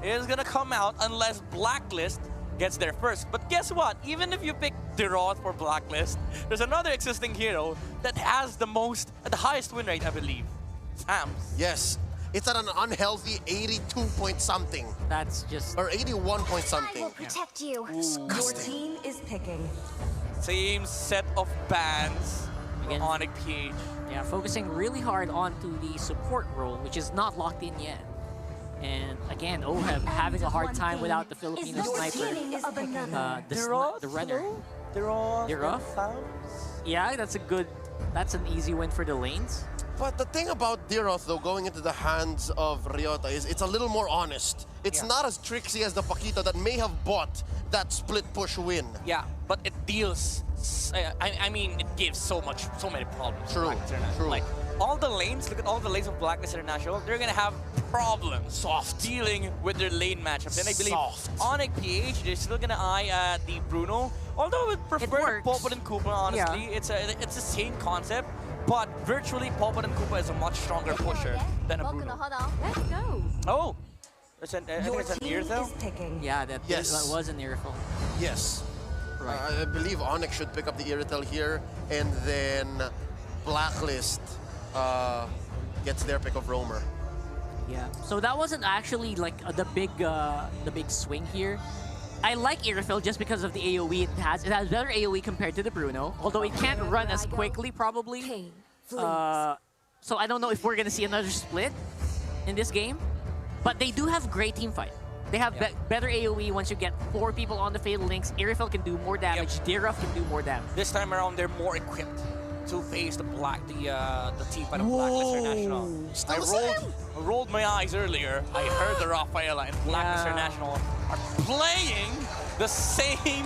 [SPEAKER 4] is gonna come out unless Blacklist gets there first. But guess what? Even if you pick the Roth for Blacklist, there's another existing hero that has the highest win rate, I believe. Sam's.
[SPEAKER 2] Yes, it's at an unhealthy 82 point something,
[SPEAKER 3] That's just
[SPEAKER 2] or 81 point
[SPEAKER 5] I
[SPEAKER 2] something.
[SPEAKER 5] will protect you. Your
[SPEAKER 2] Disgusting.
[SPEAKER 5] team is picking.
[SPEAKER 4] Same set of bans for
[SPEAKER 3] Again.
[SPEAKER 4] ONIC PH.
[SPEAKER 3] yeah, focusing really hard onto the support role, which is not locked in yet. And again, OHEB having a hard time without the Filipino
[SPEAKER 5] Your
[SPEAKER 3] sniper.
[SPEAKER 5] team is picking.
[SPEAKER 3] The runner.
[SPEAKER 4] The Roth.
[SPEAKER 3] The Roth? Yeah, that's an easy win for the lanes.
[SPEAKER 2] But the thing about Diroth, though, going into the hands of Ryota is it's a little more honest. It's not as tricksy as the Pakito that may have bought that split push win.
[SPEAKER 4] Yeah, but it deals. I mean, it gives so many problems. to
[SPEAKER 2] True,
[SPEAKER 4] Blacklist International.
[SPEAKER 2] true.
[SPEAKER 4] Like all the lanes. Look at all the lanes of Blacklist International. They're gonna have problems dealing with their lane matchups. And I believe ONIC PH, they're still gonna eye the Bruno. Although I would prefer
[SPEAKER 3] works.
[SPEAKER 4] Popo and Cooper. Honestly, it's the same concept. But virtually, Popot and Koopa is a much stronger pusher than a Bruno.
[SPEAKER 5] Let's go.
[SPEAKER 4] Oh! I think
[SPEAKER 5] Your
[SPEAKER 4] it's an
[SPEAKER 5] team
[SPEAKER 4] Earthel?
[SPEAKER 5] is picking.
[SPEAKER 3] Yeah, that was an earful.
[SPEAKER 2] Yes.
[SPEAKER 3] Right.
[SPEAKER 2] I believe ONIC should pick up the Irritel here, and then Blacklist gets their pick of Roamer.
[SPEAKER 3] Yeah. So that wasn't actually like the big swing here. I like Irrefil just because of the AoE it has. It has better AoE compared to the Bruno, although it can't run as quickly probably.
[SPEAKER 5] Pain.
[SPEAKER 3] So I don't know if we're gonna see another split in this game, but they do have great team fight. They have better AoE once you get 4 people on the Fatal Links. Irrefil can do more damage. Diraf can do more damage.
[SPEAKER 4] This time around, they're more equipped to face the team fight of Blacklist International. I rolled my eyes earlier. I heard the Rafaela and Blacklist International are playing the same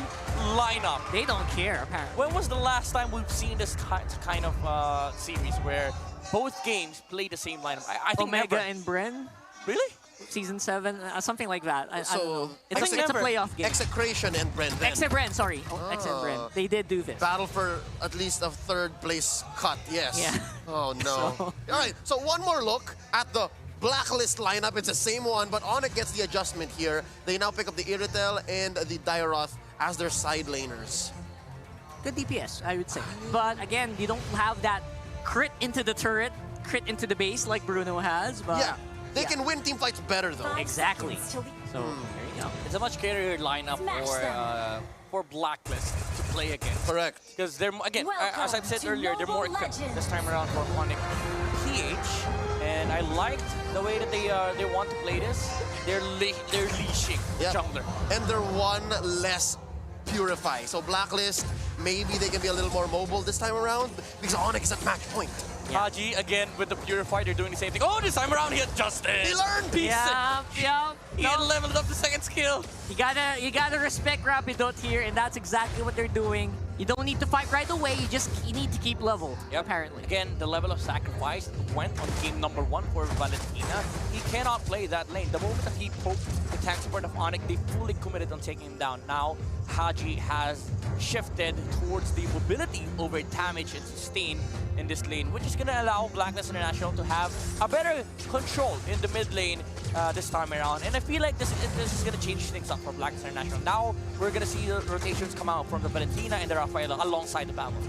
[SPEAKER 4] lineup.
[SPEAKER 3] They don't care, apparently.
[SPEAKER 4] When was the last time we've seen this kind of series where both games play the same lineup? I think
[SPEAKER 3] Omega
[SPEAKER 4] never.
[SPEAKER 3] and Bren?
[SPEAKER 4] Really?
[SPEAKER 3] Season 7, something like that. I don't know.
[SPEAKER 2] I
[SPEAKER 3] It's
[SPEAKER 2] think
[SPEAKER 3] a
[SPEAKER 2] never.
[SPEAKER 3] playoff game.
[SPEAKER 2] Execration and Bren.
[SPEAKER 3] Bren, sorry. Bren. They did do this.
[SPEAKER 2] Battle for at least a 3rd place cut, yes.
[SPEAKER 3] Yeah.
[SPEAKER 2] Oh no. All right, so one more look at the Blacklist lineup. It's the same one, but ONIC gets the adjustment here. They now pick up the Irritel and the Dairoth as their side laners.
[SPEAKER 3] Good DPS, I would say. But again, you don't have that crit into the turret, crit into the base like Bruno has. But
[SPEAKER 2] Yeah, they can win team fights better though.
[SPEAKER 3] exactly. So there you go.
[SPEAKER 4] It's a much scarier lineup for Blacklist to play against.
[SPEAKER 2] Correct.
[SPEAKER 4] Because they're, again, as I've said earlier, they're more equipped this time around for ONIC PH. And I liked the way that they want to play this. They're leashing the jungler.
[SPEAKER 2] And they're one less Purify. So Blacklist, maybe they can be a little more mobile this time around because ONIC is at match point.
[SPEAKER 4] Haji, again, with the Purify, they're doing the same thing. Oh, this time around he adjusted!
[SPEAKER 2] He learned!
[SPEAKER 4] He
[SPEAKER 3] No.
[SPEAKER 4] leveled up the 2nd skill.
[SPEAKER 3] You gotta respect Rapidot here, and that's exactly what they're doing. You don't need to fight right away, you need to keep level, apparently.
[SPEAKER 4] Again, the level of sacrifice went on game number 1 for Valentina. He cannot play that lane. The moment that he poked the tank support of ONIC, they fully committed on taking him down. Now, Haji has shifted towards the mobility over damage and sustain in this lane, which is going to allow Blacklist International to have a better control in the mid lane this time around. And I feel like this is going to change things up for Blacklist International. Now, we're going to see the rotations come out from the Valentina and the Rafaela alongside the battle.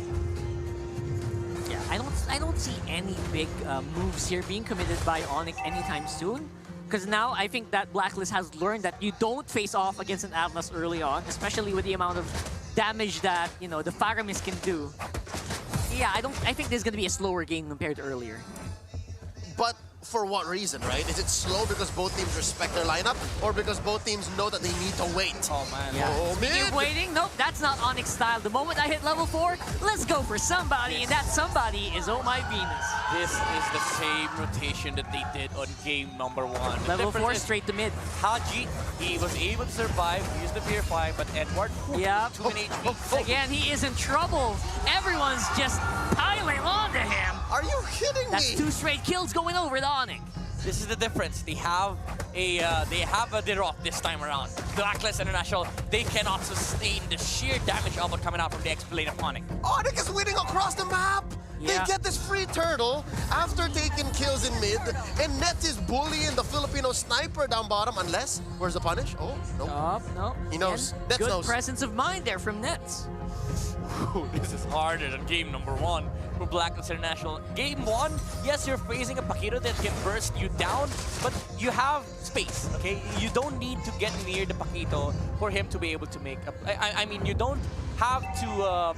[SPEAKER 3] Yeah, I don't see any big moves here being committed by ONIC anytime soon. Because now I think that Blacklist has learned that you don't face off against an Atlas early on, especially with the amount of damage that, you know, the Faramis can do. Yeah, I think this is going to be a slower game compared to earlier.
[SPEAKER 2] But for what reason, right? Is it slow because both teams respect their lineup or because both teams know that they need to wait?
[SPEAKER 4] Oh, man.
[SPEAKER 3] Yeah.
[SPEAKER 2] Oh,
[SPEAKER 3] Speaking of waiting, nope, that's not ONIC style. The moment I hit level 4, let's go for somebody, and that somebody is Oh My Venus.
[SPEAKER 4] This is the same rotation that they did on game number 1.
[SPEAKER 3] Level 4 straight to mid.
[SPEAKER 4] Haji, he was able to survive, use the Purify, but Edward,
[SPEAKER 3] Yep.
[SPEAKER 4] 2 many HP.
[SPEAKER 3] Again, he is in trouble. Everyone's just piling onto him.
[SPEAKER 2] Are you kidding
[SPEAKER 3] That's
[SPEAKER 2] me?
[SPEAKER 3] 2 straight kills going over the ONIC.
[SPEAKER 4] This is the difference. They have a Derot this time around. Blacklist International, they cannot sustain the sheer damage output coming out from the X-Blade of ONIC.
[SPEAKER 2] ONIC is winning across the map.
[SPEAKER 3] Yeah.
[SPEAKER 2] They get this free turtle after taking kills in mid, and Nets is bullying the Filipino sniper down bottom. Unless, where's the punish? Oh, no.
[SPEAKER 3] No.
[SPEAKER 2] He knows.
[SPEAKER 3] Again,
[SPEAKER 2] Nets
[SPEAKER 3] good
[SPEAKER 2] knows.
[SPEAKER 3] presence of mind there from Nets.
[SPEAKER 4] This is harder than game number 1 for Blacklist International. Game 1, yes, you're facing a Paquito that can burst you down, but you have space, okay? You don't need to get near the Paquito for him to be able to make a... I mean, you don't have to...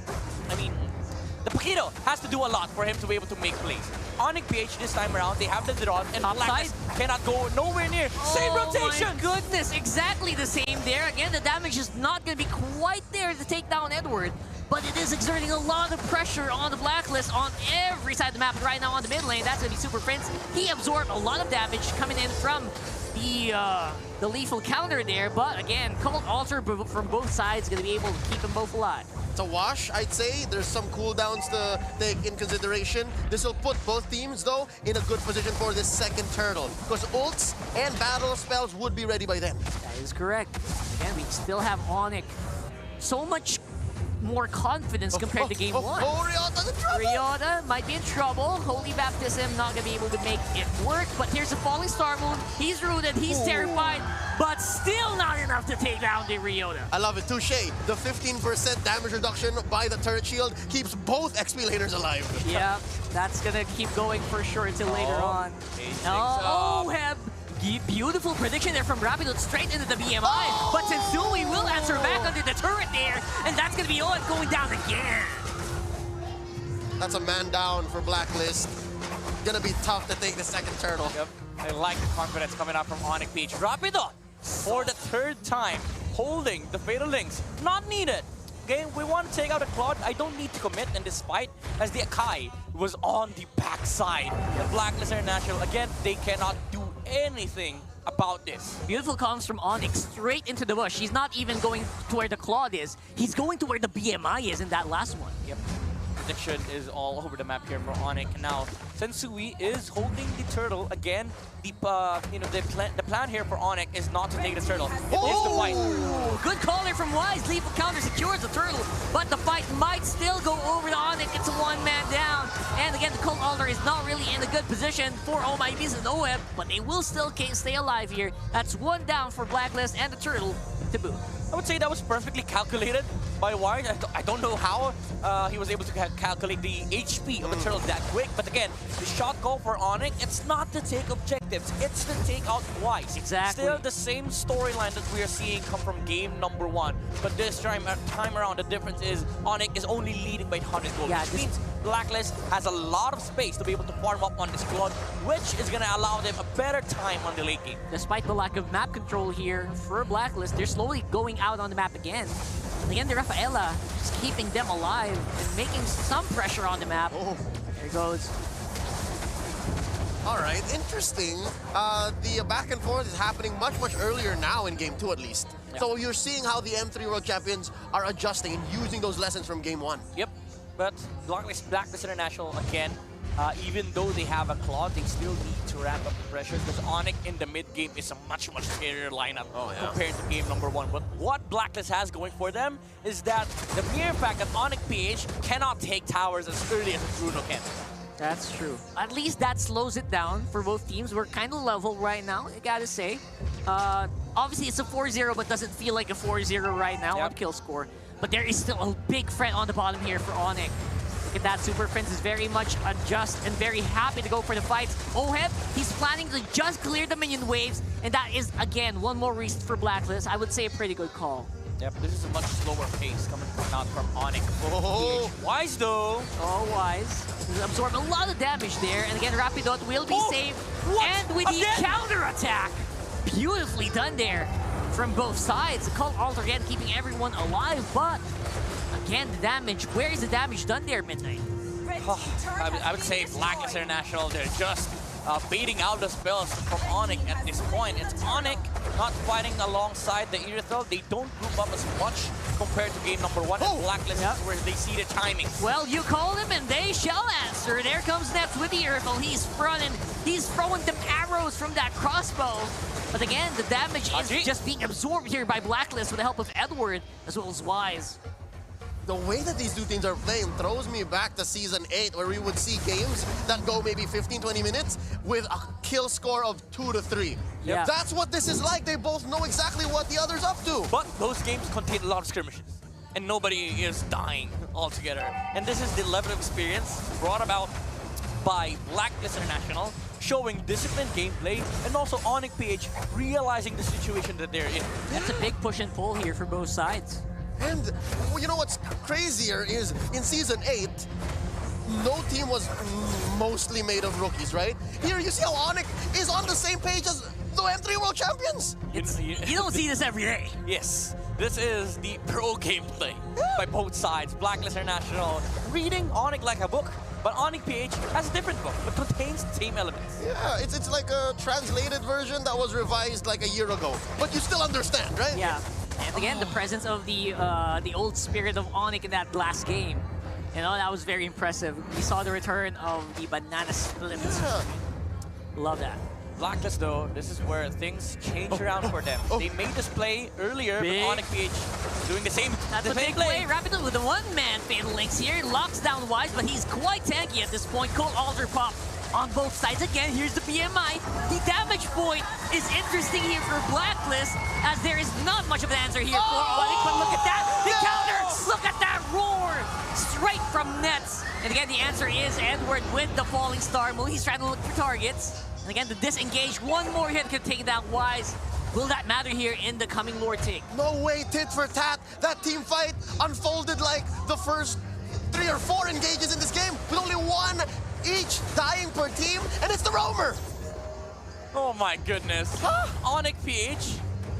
[SPEAKER 4] the Paquito has to do a lot for him to be able to make plays. ONIC PH this time around, they have the Derot, and Blacklist cannot go nowhere near. Same rotation!
[SPEAKER 3] Oh my goodness, exactly the same there. Again, the damage is not going to be quite there to take down Edward, but it is exerting a lot of pressure on the Blacklist on every side of the map. And right now on the mid lane, that's going to be Super Prince. He absorbed a lot of damage coming in from the lethal counter there, but again, Cold Altar from both sides is going to be able to keep them both alive.
[SPEAKER 2] It's a wash, I'd say. There's some cooldowns to take in consideration. This will put both teams, though, in a good position for this 2nd turtle, because ults and battle spells would be ready by then.
[SPEAKER 3] That is correct. Again, we still have ONIC. So much more confidence compared to game one.
[SPEAKER 2] Ryota's in trouble!
[SPEAKER 3] Ryota might be in trouble. Holy Baptism not gonna be able to make it work. But here's a Falling Star Moon. He's rooted, he's terrified, but still not enough to take down the Ryota.
[SPEAKER 2] I love it. Touche. The 15% damage reduction by the turret shield keeps both XP laners alive.
[SPEAKER 3] Yeah, that's gonna keep going for sure until later on. Heb. Beautiful prediction there from Rapido straight into the BMI. But Sensui will answer back under the turret there. And that's gonna be ONIC going down again.
[SPEAKER 2] That's a man down for Blacklist. Gonna be tough to take the second turtle.
[SPEAKER 4] Yep. I like the confidence coming out from ONIC Peach. Rapido, for the third time, holding the Fatal Links. Not needed. Okay, we want to take out a Claude. I don't need to commit in this fight, as the Akai was on the backside. The Blacklist International, again, they cannot do anything about this.
[SPEAKER 3] Beautiful comms from ONIC straight into the bush. He's not even going to where the Claude is. He's going to where the BMI is in that last one.
[SPEAKER 4] Yep. Prediction is all over the map here for ONIC. Now, Sensui is holding the turtle again. The plan here for ONIC is not to take the turtle. It is the fight.
[SPEAKER 3] Good call there from Wise. Lethal counter secures the turtle, but the fight might still go over to ONIC. It's a one-man down. And again, the Cult Altar is not really in a good position for Almighties and OEB, but they will still stay alive here. That's one down for Blacklist and the turtle to boot.
[SPEAKER 4] I would say that was perfectly calculated by Wise. I don't know how he was able to calculate the HP of the turtle that quick, but again, the shot call for ONIC, it's not to take objectives, it's to take out Wise.
[SPEAKER 3] Exactly.
[SPEAKER 4] Still the same storyline that we are seeing come from game number one, but this time around, the difference is ONIC is only leading by 100 gold, which means Blacklist has a lot of space to be able to farm up on this Claude, which is going to allow them a better time on the late game.
[SPEAKER 3] Despite the lack of map control here for Blacklist, they're slowly going out on the map again. And again, the Rafaela is keeping them alive and making some pressure on the map. There it goes.
[SPEAKER 2] All right, interesting. The back and forth is happening much earlier now in game 2 at least.
[SPEAKER 4] Yeah.
[SPEAKER 2] So you're seeing how the M3 World Champions are adjusting and using those lessons from game 1.
[SPEAKER 4] Yep, but Blacklist International again, even though they have a Claude, they still need to ramp up the pressure because ONIC in the mid game is a much scarier lineup compared to game number 1. But what Blacklist has going for them is that the mere fact that ONIC PH cannot take towers as early as Bruno can.
[SPEAKER 3] That's true. At least that slows it down for both teams. We're kind of level right now, I gotta say. Obviously, it's a 4-0, but doesn't feel like a 4-0 right now on kill score. But there is still a big threat on the bottom here for ONIC. Look at that, Super Prince is very much adjust and very happy to go for the fights. Oheb, he's planning to just clear the minion waves, and that is, again, one more reason for Blacklist. I would say a pretty good call.
[SPEAKER 4] Yep, this is a much slower pace coming out from ONIC. Wise though.
[SPEAKER 3] Oh, Wise. He's absorbed a lot of damage there, and again, Rapidot will be saved. And with the counter-attack, beautifully done there from both sides. The Cult Altar again keeping everyone alive, but again, the damage. Where is the damage done there, Midnight?
[SPEAKER 4] I would say Blacklist International, they're just baiting out the spells from ONIC at this point. It's ONIC not fighting alongside the Irithel. They don't group up as much compared to game number 1. And Blacklist is where they see the timing.
[SPEAKER 3] Well, you call them and they shall answer. There comes Nets with the Irithel. He's fronting. He's throwing them arrows from that crossbow. But again, the damage is just being absorbed here by Blacklist with the help of Edward as well as Wise.
[SPEAKER 2] The way that these two teams are playing throws me back to Season 8, where we would see games that go maybe 15-20 minutes with a kill score of 2 to 3.
[SPEAKER 3] Yeah.
[SPEAKER 2] That's what this is like. They both know exactly what the other's up to.
[SPEAKER 4] But those games contain a lot of skirmishes, and nobody is dying altogether. And this is the level of experience brought about by Blacklist International, showing disciplined gameplay, and also ONIC PH realizing the situation that they're in.
[SPEAKER 3] That's a big push and pull here for both sides.
[SPEAKER 2] And you know what's crazier is in Season 8, no team was mostly made of rookies, right? Here you see how ONIC is on the same page as the M3 World Champions.
[SPEAKER 3] You don't see this every day.
[SPEAKER 4] Yes, this is the pro gameplay by both sides. Blacklist International reading ONIC like a book, but ONIC PH has a different book, but contains the same elements.
[SPEAKER 2] Yeah, it's like a translated version that was revised like a year ago, but you still understand, right?
[SPEAKER 3] Yeah. And again, the presence of the old spirit of ONIC in that last game. You know, that was very impressive. We saw the return of the banana split.
[SPEAKER 2] Yeah.
[SPEAKER 3] Love that.
[SPEAKER 4] Blacklist though, this is where things change around for them. They made this play earlier, but ONIC PH doing the same.
[SPEAKER 3] That's
[SPEAKER 4] the
[SPEAKER 3] a
[SPEAKER 4] same
[SPEAKER 3] big play. Rapido with the one-man Fatal Links here. Locks down Wise, but he's quite tanky at this point. Cold Alter pop on both sides. Again, here's the BMI. The damage point is interesting here for Blacklist, as there is not much of an answer here for ONIC, but look at that. The counter! Look at that roar! Straight from nets. And again, the answer is Edward with the Falling Star move. He's trying to look for targets. And again, the disengage. One more hit could take down Wise. Will that matter here in the coming Lord take?
[SPEAKER 2] No way, tit for tat. That team fight unfolded like the first 3 or 4 engages in this game, with only 1 each dying per team, and it's the roamer.
[SPEAKER 4] Oh my goodness. ONIC PH,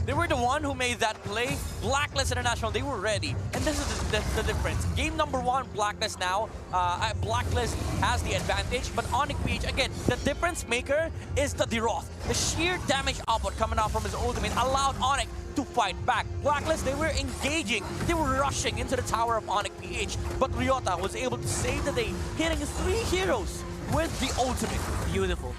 [SPEAKER 4] they were the one who made that play. Blacklist International, they were ready. And this is the difference. Game number 1, Blacklist now. Blacklist has the advantage, but ONIC PH, again, the difference maker is the Deroth. The sheer damage output coming out from his ultimate allowed ONIC to fight back. Blacklist, they were engaging. They were rushing into the tower of ONIC PH, but Ryota was able to save the day, hitting 3 heroes with the ultimate.
[SPEAKER 3] Beautiful.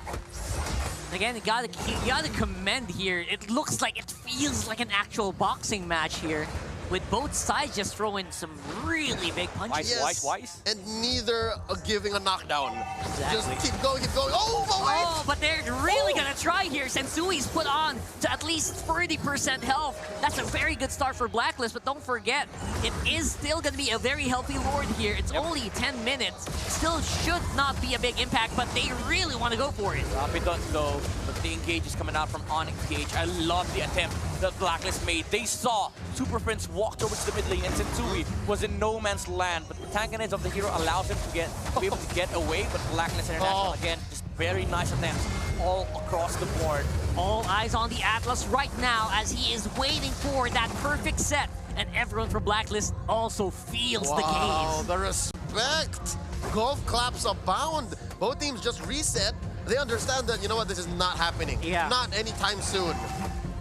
[SPEAKER 3] Again, you gotta commend here. It looks like, it feels like an actual boxing match here, with both sides just throwing some really big punches.
[SPEAKER 4] Wise.
[SPEAKER 2] And neither giving a knockdown.
[SPEAKER 3] Exactly.
[SPEAKER 2] Just keep going, keep going. Oh, but wait!
[SPEAKER 3] Oh, but they're really gonna try here. Sensui's put on to at least 30% health. That's a very good start for Blacklist, but don't forget, it is still gonna be a very healthy Lord here. It's only 10 minutes. Still should not be a big impact, but they really want to go for it.
[SPEAKER 4] Rapid though, but the engage is coming out from ONIC PH. I love the attempt that Blacklist made. They saw Super Prince walk towards the mid lane, and Sensui was in no man's land, but the tankiness of the hero allows him to be able to get away, but Blacklist International, again, just very nice attempts all across the board.
[SPEAKER 3] All eyes on the Atlas right now as he is waiting for that perfect set, and everyone from Blacklist also feels the
[SPEAKER 2] Wow,
[SPEAKER 3] gaze.
[SPEAKER 2] the respect. Golf claps abound. Both teams just reset. They understand that, you know what, this is not happening.
[SPEAKER 3] Yeah.
[SPEAKER 2] Not anytime soon.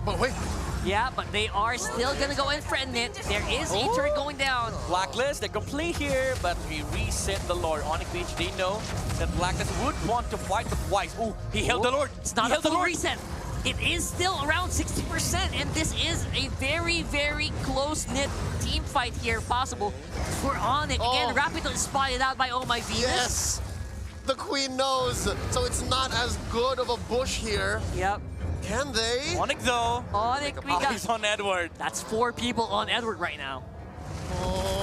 [SPEAKER 2] But wait.
[SPEAKER 3] Yeah, but they are still gonna go and threaten it. There is a turret going down.
[SPEAKER 4] Blacklist, they're complete here, but we reset the Lord. ONIC PH, they know that Blacklist would want to fight with Wise. Ooh, he held the Lord.
[SPEAKER 3] It's not a full reset. It is still around 60%, and this is a very, very close-knit team fight here possible for ONIC. Again, Rapido is spotted out by Oh My Venus.
[SPEAKER 2] Yes. The Queen knows. So it's not as good of a bush here.
[SPEAKER 3] Yep.
[SPEAKER 2] Can they?
[SPEAKER 4] ONIC though.
[SPEAKER 3] ONIC, we
[SPEAKER 4] Eyes
[SPEAKER 3] got...
[SPEAKER 4] on Edward.
[SPEAKER 3] That's 4 people on Edward right now.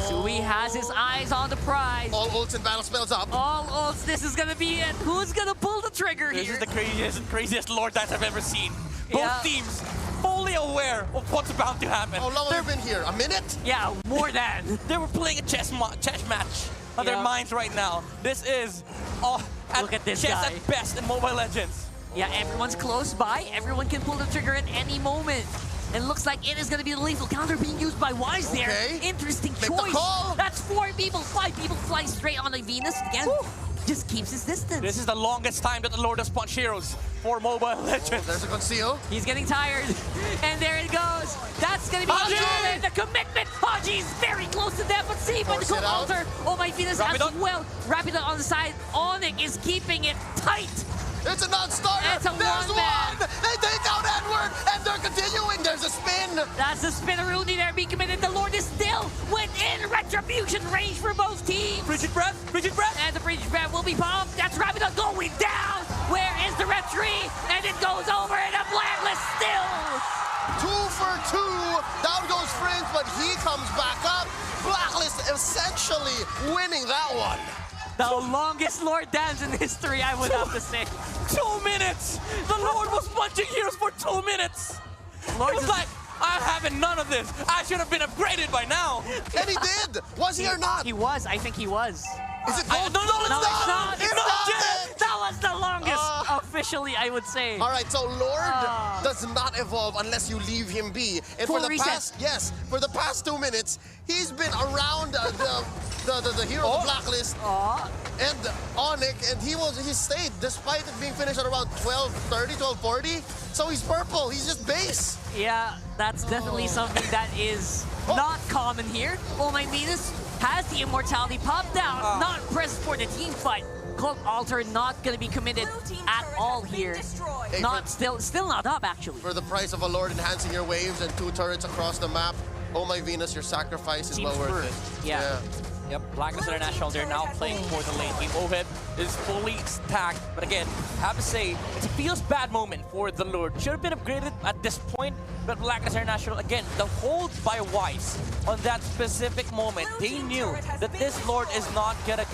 [SPEAKER 3] Sui has his eyes on the prize.
[SPEAKER 2] All ults and battle spells up.
[SPEAKER 3] All ults, this is gonna be it. Who's gonna pull the trigger
[SPEAKER 4] This
[SPEAKER 3] here?
[SPEAKER 4] is the craziest Lord dance I've ever seen. Both
[SPEAKER 3] Yeah.
[SPEAKER 4] teams fully aware of what's about to happen.
[SPEAKER 2] How long have we been here? A minute?
[SPEAKER 3] Yeah, more than.
[SPEAKER 4] They were playing a chess match on their
[SPEAKER 3] Yeah.
[SPEAKER 4] minds right now. This is
[SPEAKER 3] Look at this
[SPEAKER 4] chess
[SPEAKER 3] guy.
[SPEAKER 4] at best in Mobile Legends.
[SPEAKER 3] Yeah, everyone's close by. Everyone can pull the trigger at any moment. And it looks like it is going to be the lethal counter being used by Wise there.
[SPEAKER 2] Okay.
[SPEAKER 3] Interesting
[SPEAKER 2] Make the
[SPEAKER 3] choice.
[SPEAKER 2] call.
[SPEAKER 3] That's 4 people. 5 people flying straight on the Venus. Again, just keeps his distance.
[SPEAKER 4] This is the longest time that the Lord has punched heroes for Mobile Legends.
[SPEAKER 2] There's a conceal.
[SPEAKER 3] He's getting tired. And there it goes. That's going to be
[SPEAKER 4] Haji!
[SPEAKER 3] Haji! The commitment. Haji is very close to death, but saved by the
[SPEAKER 2] Force
[SPEAKER 3] cold
[SPEAKER 2] it out.
[SPEAKER 3] altar. Oh my Venus
[SPEAKER 4] Rapido.
[SPEAKER 3] as well. Rapido on the side. ONIC is keeping it tight.
[SPEAKER 2] It's a non-starter.
[SPEAKER 3] It's a
[SPEAKER 2] There's
[SPEAKER 3] one-man.
[SPEAKER 2] one. They take out Edward, and they're continuing. There's a spin.
[SPEAKER 3] That's the Spinneroonie there being committed. The Lord is still within retribution range for both teams.
[SPEAKER 4] Frigid Breath, Frigid Breath.
[SPEAKER 3] And the Frigid Breath will be popped. That's Rapido going down. Where is the retreat? And it goes over and a Blacklist still.
[SPEAKER 2] 2 for 2. Down goes Prince, but he comes back up. Blacklist essentially winning that one.
[SPEAKER 3] The longest Lord dance in history, I would have to say.
[SPEAKER 4] 2 minutes. The Lord was punching heroes for 2 minutes.
[SPEAKER 3] Lord
[SPEAKER 4] It was
[SPEAKER 3] just-
[SPEAKER 4] like, I'm having none of this. I should have been upgraded by now.
[SPEAKER 2] And he did. Was he or not?
[SPEAKER 3] He was. I think he was.
[SPEAKER 2] Is it
[SPEAKER 4] No,
[SPEAKER 2] gold?
[SPEAKER 4] it's not.
[SPEAKER 3] No, it's not.
[SPEAKER 2] It's
[SPEAKER 4] not
[SPEAKER 2] not.
[SPEAKER 4] yet.
[SPEAKER 3] That was the longest, officially, I would say.
[SPEAKER 2] All right, so Lord does not evolve unless you leave him be. And
[SPEAKER 3] Full
[SPEAKER 2] for the
[SPEAKER 3] reset.
[SPEAKER 2] for the past 2 minutes, he's been around the hero of the Blacklist and ONIC, and he stayed despite it being finished at around 12:30, 12:40. So he's purple. He's just base.
[SPEAKER 3] Yeah, that's definitely something that is not common here. Oh my Venus has the immortality popped down, not present for the team fight. Cold Altar not gonna be committed at all here.
[SPEAKER 2] Hey,
[SPEAKER 3] Not still not up actually.
[SPEAKER 2] For the price of a Lord enhancing your waves and 2 turrets across the map, oh my Venus, your sacrifice is
[SPEAKER 3] Seems
[SPEAKER 2] well worth
[SPEAKER 3] worth.
[SPEAKER 2] it.
[SPEAKER 3] Yeah.
[SPEAKER 4] Yep, Blacklist International, they're now playing for the lane game. Oheb is fully stacked, but again, I have to say, it feels bad moment for the Lord. Should have been upgraded at this point, but Blacklist International, again, the hold by Wise on that specific moment, they knew that this Lord is not gonna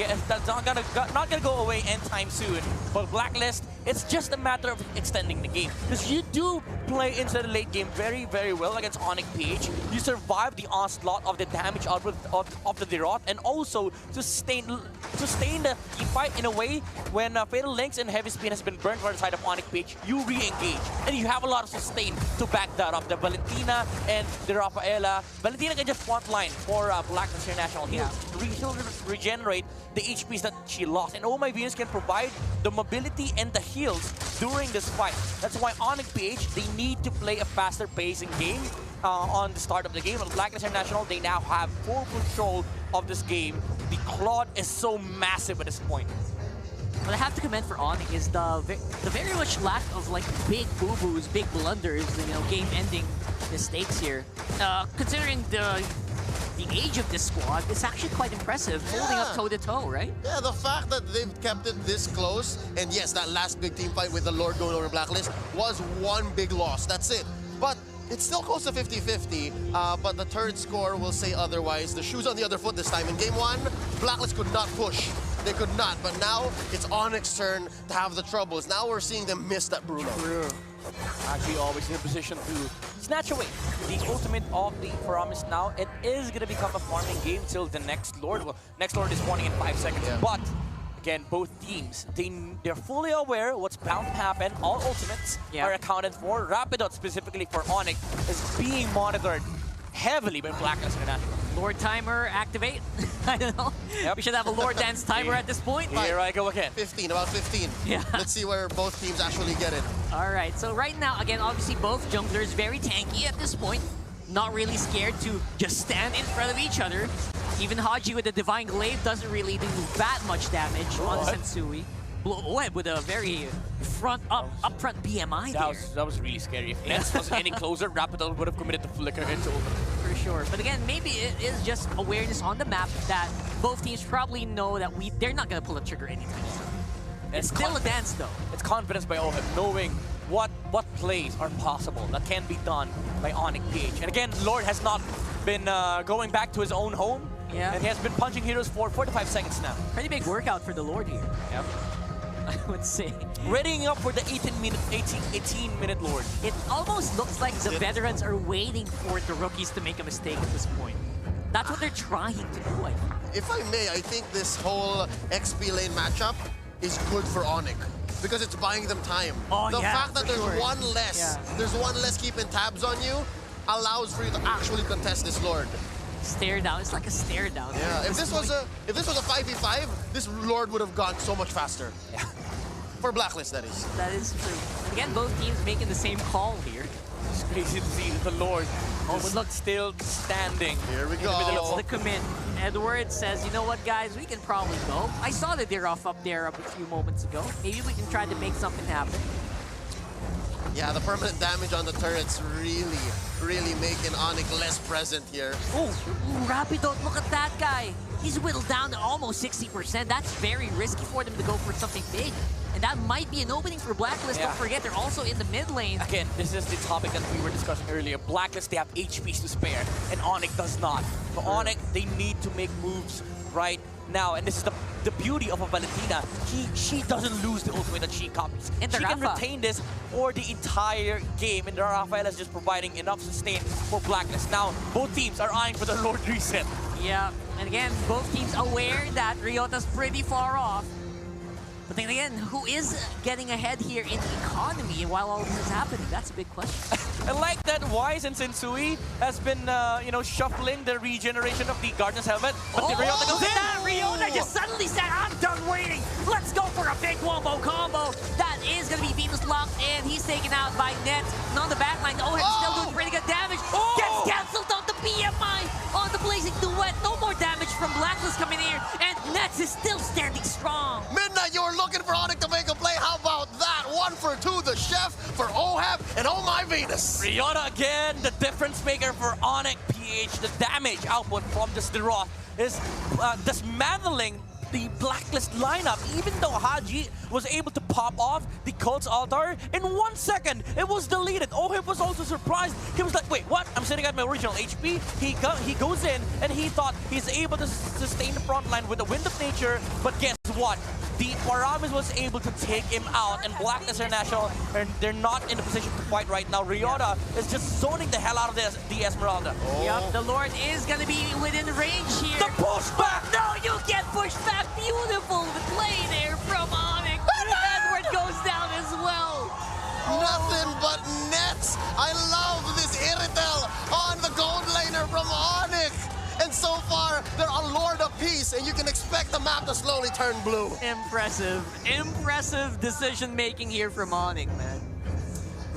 [SPEAKER 4] go away anytime soon. But Blacklist, it's just a matter of extending the game. Because you do play into the late game very, very well against ONIC PH. You survive the onslaught of the damage output of the Derot, and also sustain the fight in a way when Fatal Links and Heavy Spin has been burned for the side of ONIC PH, you re-engage. And you have a lot of sustain to back that up. The Valentina and the Rafaela. Valentina can just front line for Blacklist International. He'll regenerate the HPs that she lost. And Oh My Venus can provide the mobility and the heals during this fight. That's why ONIC PH, they need to play a faster pacing game on the start of the game. But Blacklist International, they now have full control of this game. The Claude is so massive at this point.
[SPEAKER 3] What I have to commend for ONIC is the very much lack of like big boo-boos, big blunders, you know, game-ending mistakes here. Considering the age of this squad, it's actually quite impressive, holding up toe-to-toe, right?
[SPEAKER 2] Yeah, the fact that they've kept it this close, and yes, that last big team fight with the Lord going over Blacklist was one big loss. That's it. But it's still close to 50-50, but the third score will say otherwise. The shoe's on the other foot this time. In game one, Blacklist could not push. They could not, but now it's ONIC's turn to have the troubles. Now we're seeing them miss that Bruno.
[SPEAKER 4] True. Actually always in a position to snatch away the ultimate of the Promise now. It is going to become a farming game till the next Lord. Well, next Lord is spawning in 5 seconds, but again, both teams, they're fully aware what's bound to happen. All ultimates are accounted for. Rapidot, specifically for ONIC, is being monitored heavily by Blacklist International.
[SPEAKER 3] Lord timer activate. I don't know. We should have a Lord dance timer at this point.
[SPEAKER 4] Here I go again.
[SPEAKER 2] 15, about 15.
[SPEAKER 3] Yeah.
[SPEAKER 2] Let's see where both teams actually get it.
[SPEAKER 3] All right, so right now, again, obviously both junglers very tanky at this point. Not really scared to just stand in front of each other. Even Haji with the Divine Glaive doesn't really do that much damage on the Sensui. Web with a very upfront BMI there.
[SPEAKER 4] That was really scary. If Nets was any closer, Rapidol would have committed the flicker into ultimate.
[SPEAKER 3] For sure. But again, maybe it is just awareness on the map that both teams probably know that they're not going to pull a trigger anytime soon. It's still a dance, though.
[SPEAKER 4] It's confidence by Oheb, knowing what plays are possible that can be done by ONIC PH. And again, Lord has not been going back to his own home.
[SPEAKER 3] Yeah.
[SPEAKER 4] And he has been punching heroes for 45 seconds now.
[SPEAKER 3] Pretty big workout for the Lord here.
[SPEAKER 4] Yep.
[SPEAKER 3] I would say.
[SPEAKER 4] Readying up for the 18-minute Lord.
[SPEAKER 3] It almost looks like the veterans are waiting for the rookies to make a mistake at this point. That's what they're trying to do, I think.
[SPEAKER 2] If I may, I think this whole XP lane matchup is good for ONIC because it's buying them time. The fact that there's one less keeping tabs on you allows for you to actually contest this Lord.
[SPEAKER 3] Stare down. It's like a stare down.
[SPEAKER 2] Yeah. If this was a 5v5, this Lord would have gone so much faster. Yeah. For Blacklist, that is.
[SPEAKER 3] That is true. And again, both teams making the same call here.
[SPEAKER 4] It's crazy to see the Lord still standing.
[SPEAKER 2] Here we go.
[SPEAKER 3] In the middle of the commit. Edward says, you know what, guys? We can probably go. I saw the deer off up there a few moments ago. Maybe we can try to make something happen.
[SPEAKER 2] Yeah, the permanent damage on the turrets really making ONIC less present here.
[SPEAKER 3] Ooh, Rapidot, look at that guy. He's whittled down to almost 60%. That's very risky for them to go for something big. And that might be an opening for Blacklist. Don't forget, they're also in the mid lane.
[SPEAKER 4] Again, this is the topic that we were discussing earlier. Blacklist, they have HPs to spare, and ONIC does not. For ONIC, they need to make moves right now. And this is the beauty of a Valentina. She doesn't lose the ultimate that she copies. And she can retain this for the entire game. And the Rafael is just providing enough sustain for Blacklist. Now, both teams are eyeing for the Lord reset.
[SPEAKER 3] Yeah, and again, both teams aware that Ryota's pretty far off. But then again, who is getting ahead here in the economy while all this is happening? That's a big question.
[SPEAKER 4] I like that Wise and Sensui has been, shuffling the regeneration of the Guardian's helmet. But the Ryota goes in.
[SPEAKER 3] That Ryota just suddenly said, I'm done waiting. Let's go for a big wombo combo. That is going to be Venus locked in. He's taken out by Nets. And on the backline, Oheb's still doing pretty good damage. Gets cancelled on the BMI on the Blazing Duet. No more damage from Blacklist coming here. And Nets is still standing strong.
[SPEAKER 2] Midnight, you were looking for ONIC to make a play. How about that? 1 for 2, the Shed. Chef, for OHAB, and oh my Venus.
[SPEAKER 4] Ryota again, the difference maker for ONIC PH. The damage output from this Deroth is dismantling the Blacklist lineup. Even though Haji was able to pop off the Cult's altar, in 1 second, it was deleted. OHIP was also surprised. He was like, wait, what? I'm sitting at my original HP. He goes in, and he thought he's able to sustain the front line with the Wind of Nature, but guess what? The Paramis was able to take him out, and Blacklist International, and they're not in a position to fight right now. Ryota is just zoning the hell out of the Esmeralda.
[SPEAKER 3] Yep, the Lord is going to be within range here.
[SPEAKER 4] The pushback!
[SPEAKER 3] No, you get pushed back. Beautiful play there from ONIC. Edward goes down as well.
[SPEAKER 2] Nothing but nets. I love this Iritel on the gold laner from ONIC. And so far, they're a Lord of Peace, and you can expect the map to slowly turn blue.
[SPEAKER 3] Impressive. Impressive decision-making here from ONIC, man.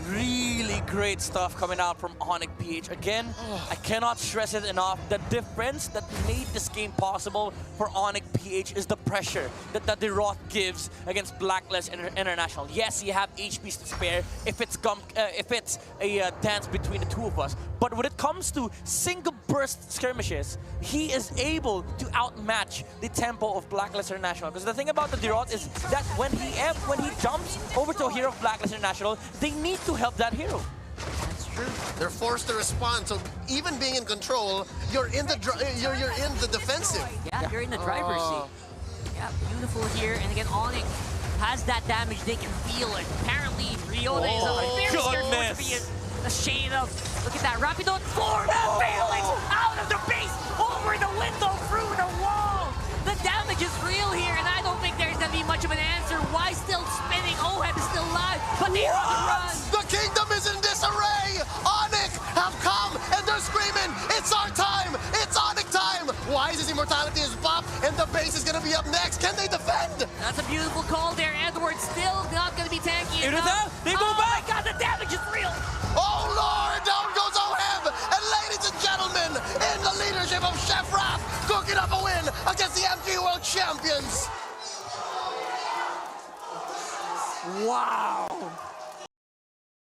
[SPEAKER 4] Really great stuff coming out from ONIC PH. Again, I cannot stress it enough. The difference that made this game possible for ONIC PH is the pressure that the Deroth gives against Blacklist International. Yes, you have HPs to spare if it's a dance between the two of us. But when it comes to single burst skirmishes, he is able to outmatch the tempo of Blacklist International. Because the thing about the Deroth is that when he jumps over to a hero of Blacklist International, they need to help that hero.
[SPEAKER 3] That's true.
[SPEAKER 2] They're forced to respond. So even being in control, you're in the defensive.
[SPEAKER 3] Yeah, you're in the driver's seat. Yeah, beautiful here. And again, ONIC has that damage. They can feel it. Apparently, Ryota is very scared to be a shade of. Look at that. Rapido for the Phalanx out of the base, over the window, through the wall. The damage is real here, and I don't think there's going to be much of an answer. Why still spinning? OHAB is still alive, but they're on the run.
[SPEAKER 2] The kingdom is in disarray. ONIC have come, and they're screaming, it's our time. It's ONIC time. Why is his immortality is buffed, and the base is going to be up next? Can they defend?
[SPEAKER 3] That's a beautiful call there. Edward's still not going to be tanky enough.
[SPEAKER 4] They go back.
[SPEAKER 3] Oh my God, the damage is real.
[SPEAKER 2] Oh Lord, down goes OHAB. And ladies and gentlemen, in the leadership of Chef Raph, cooking up a win against the MG World Champions.
[SPEAKER 3] Wow.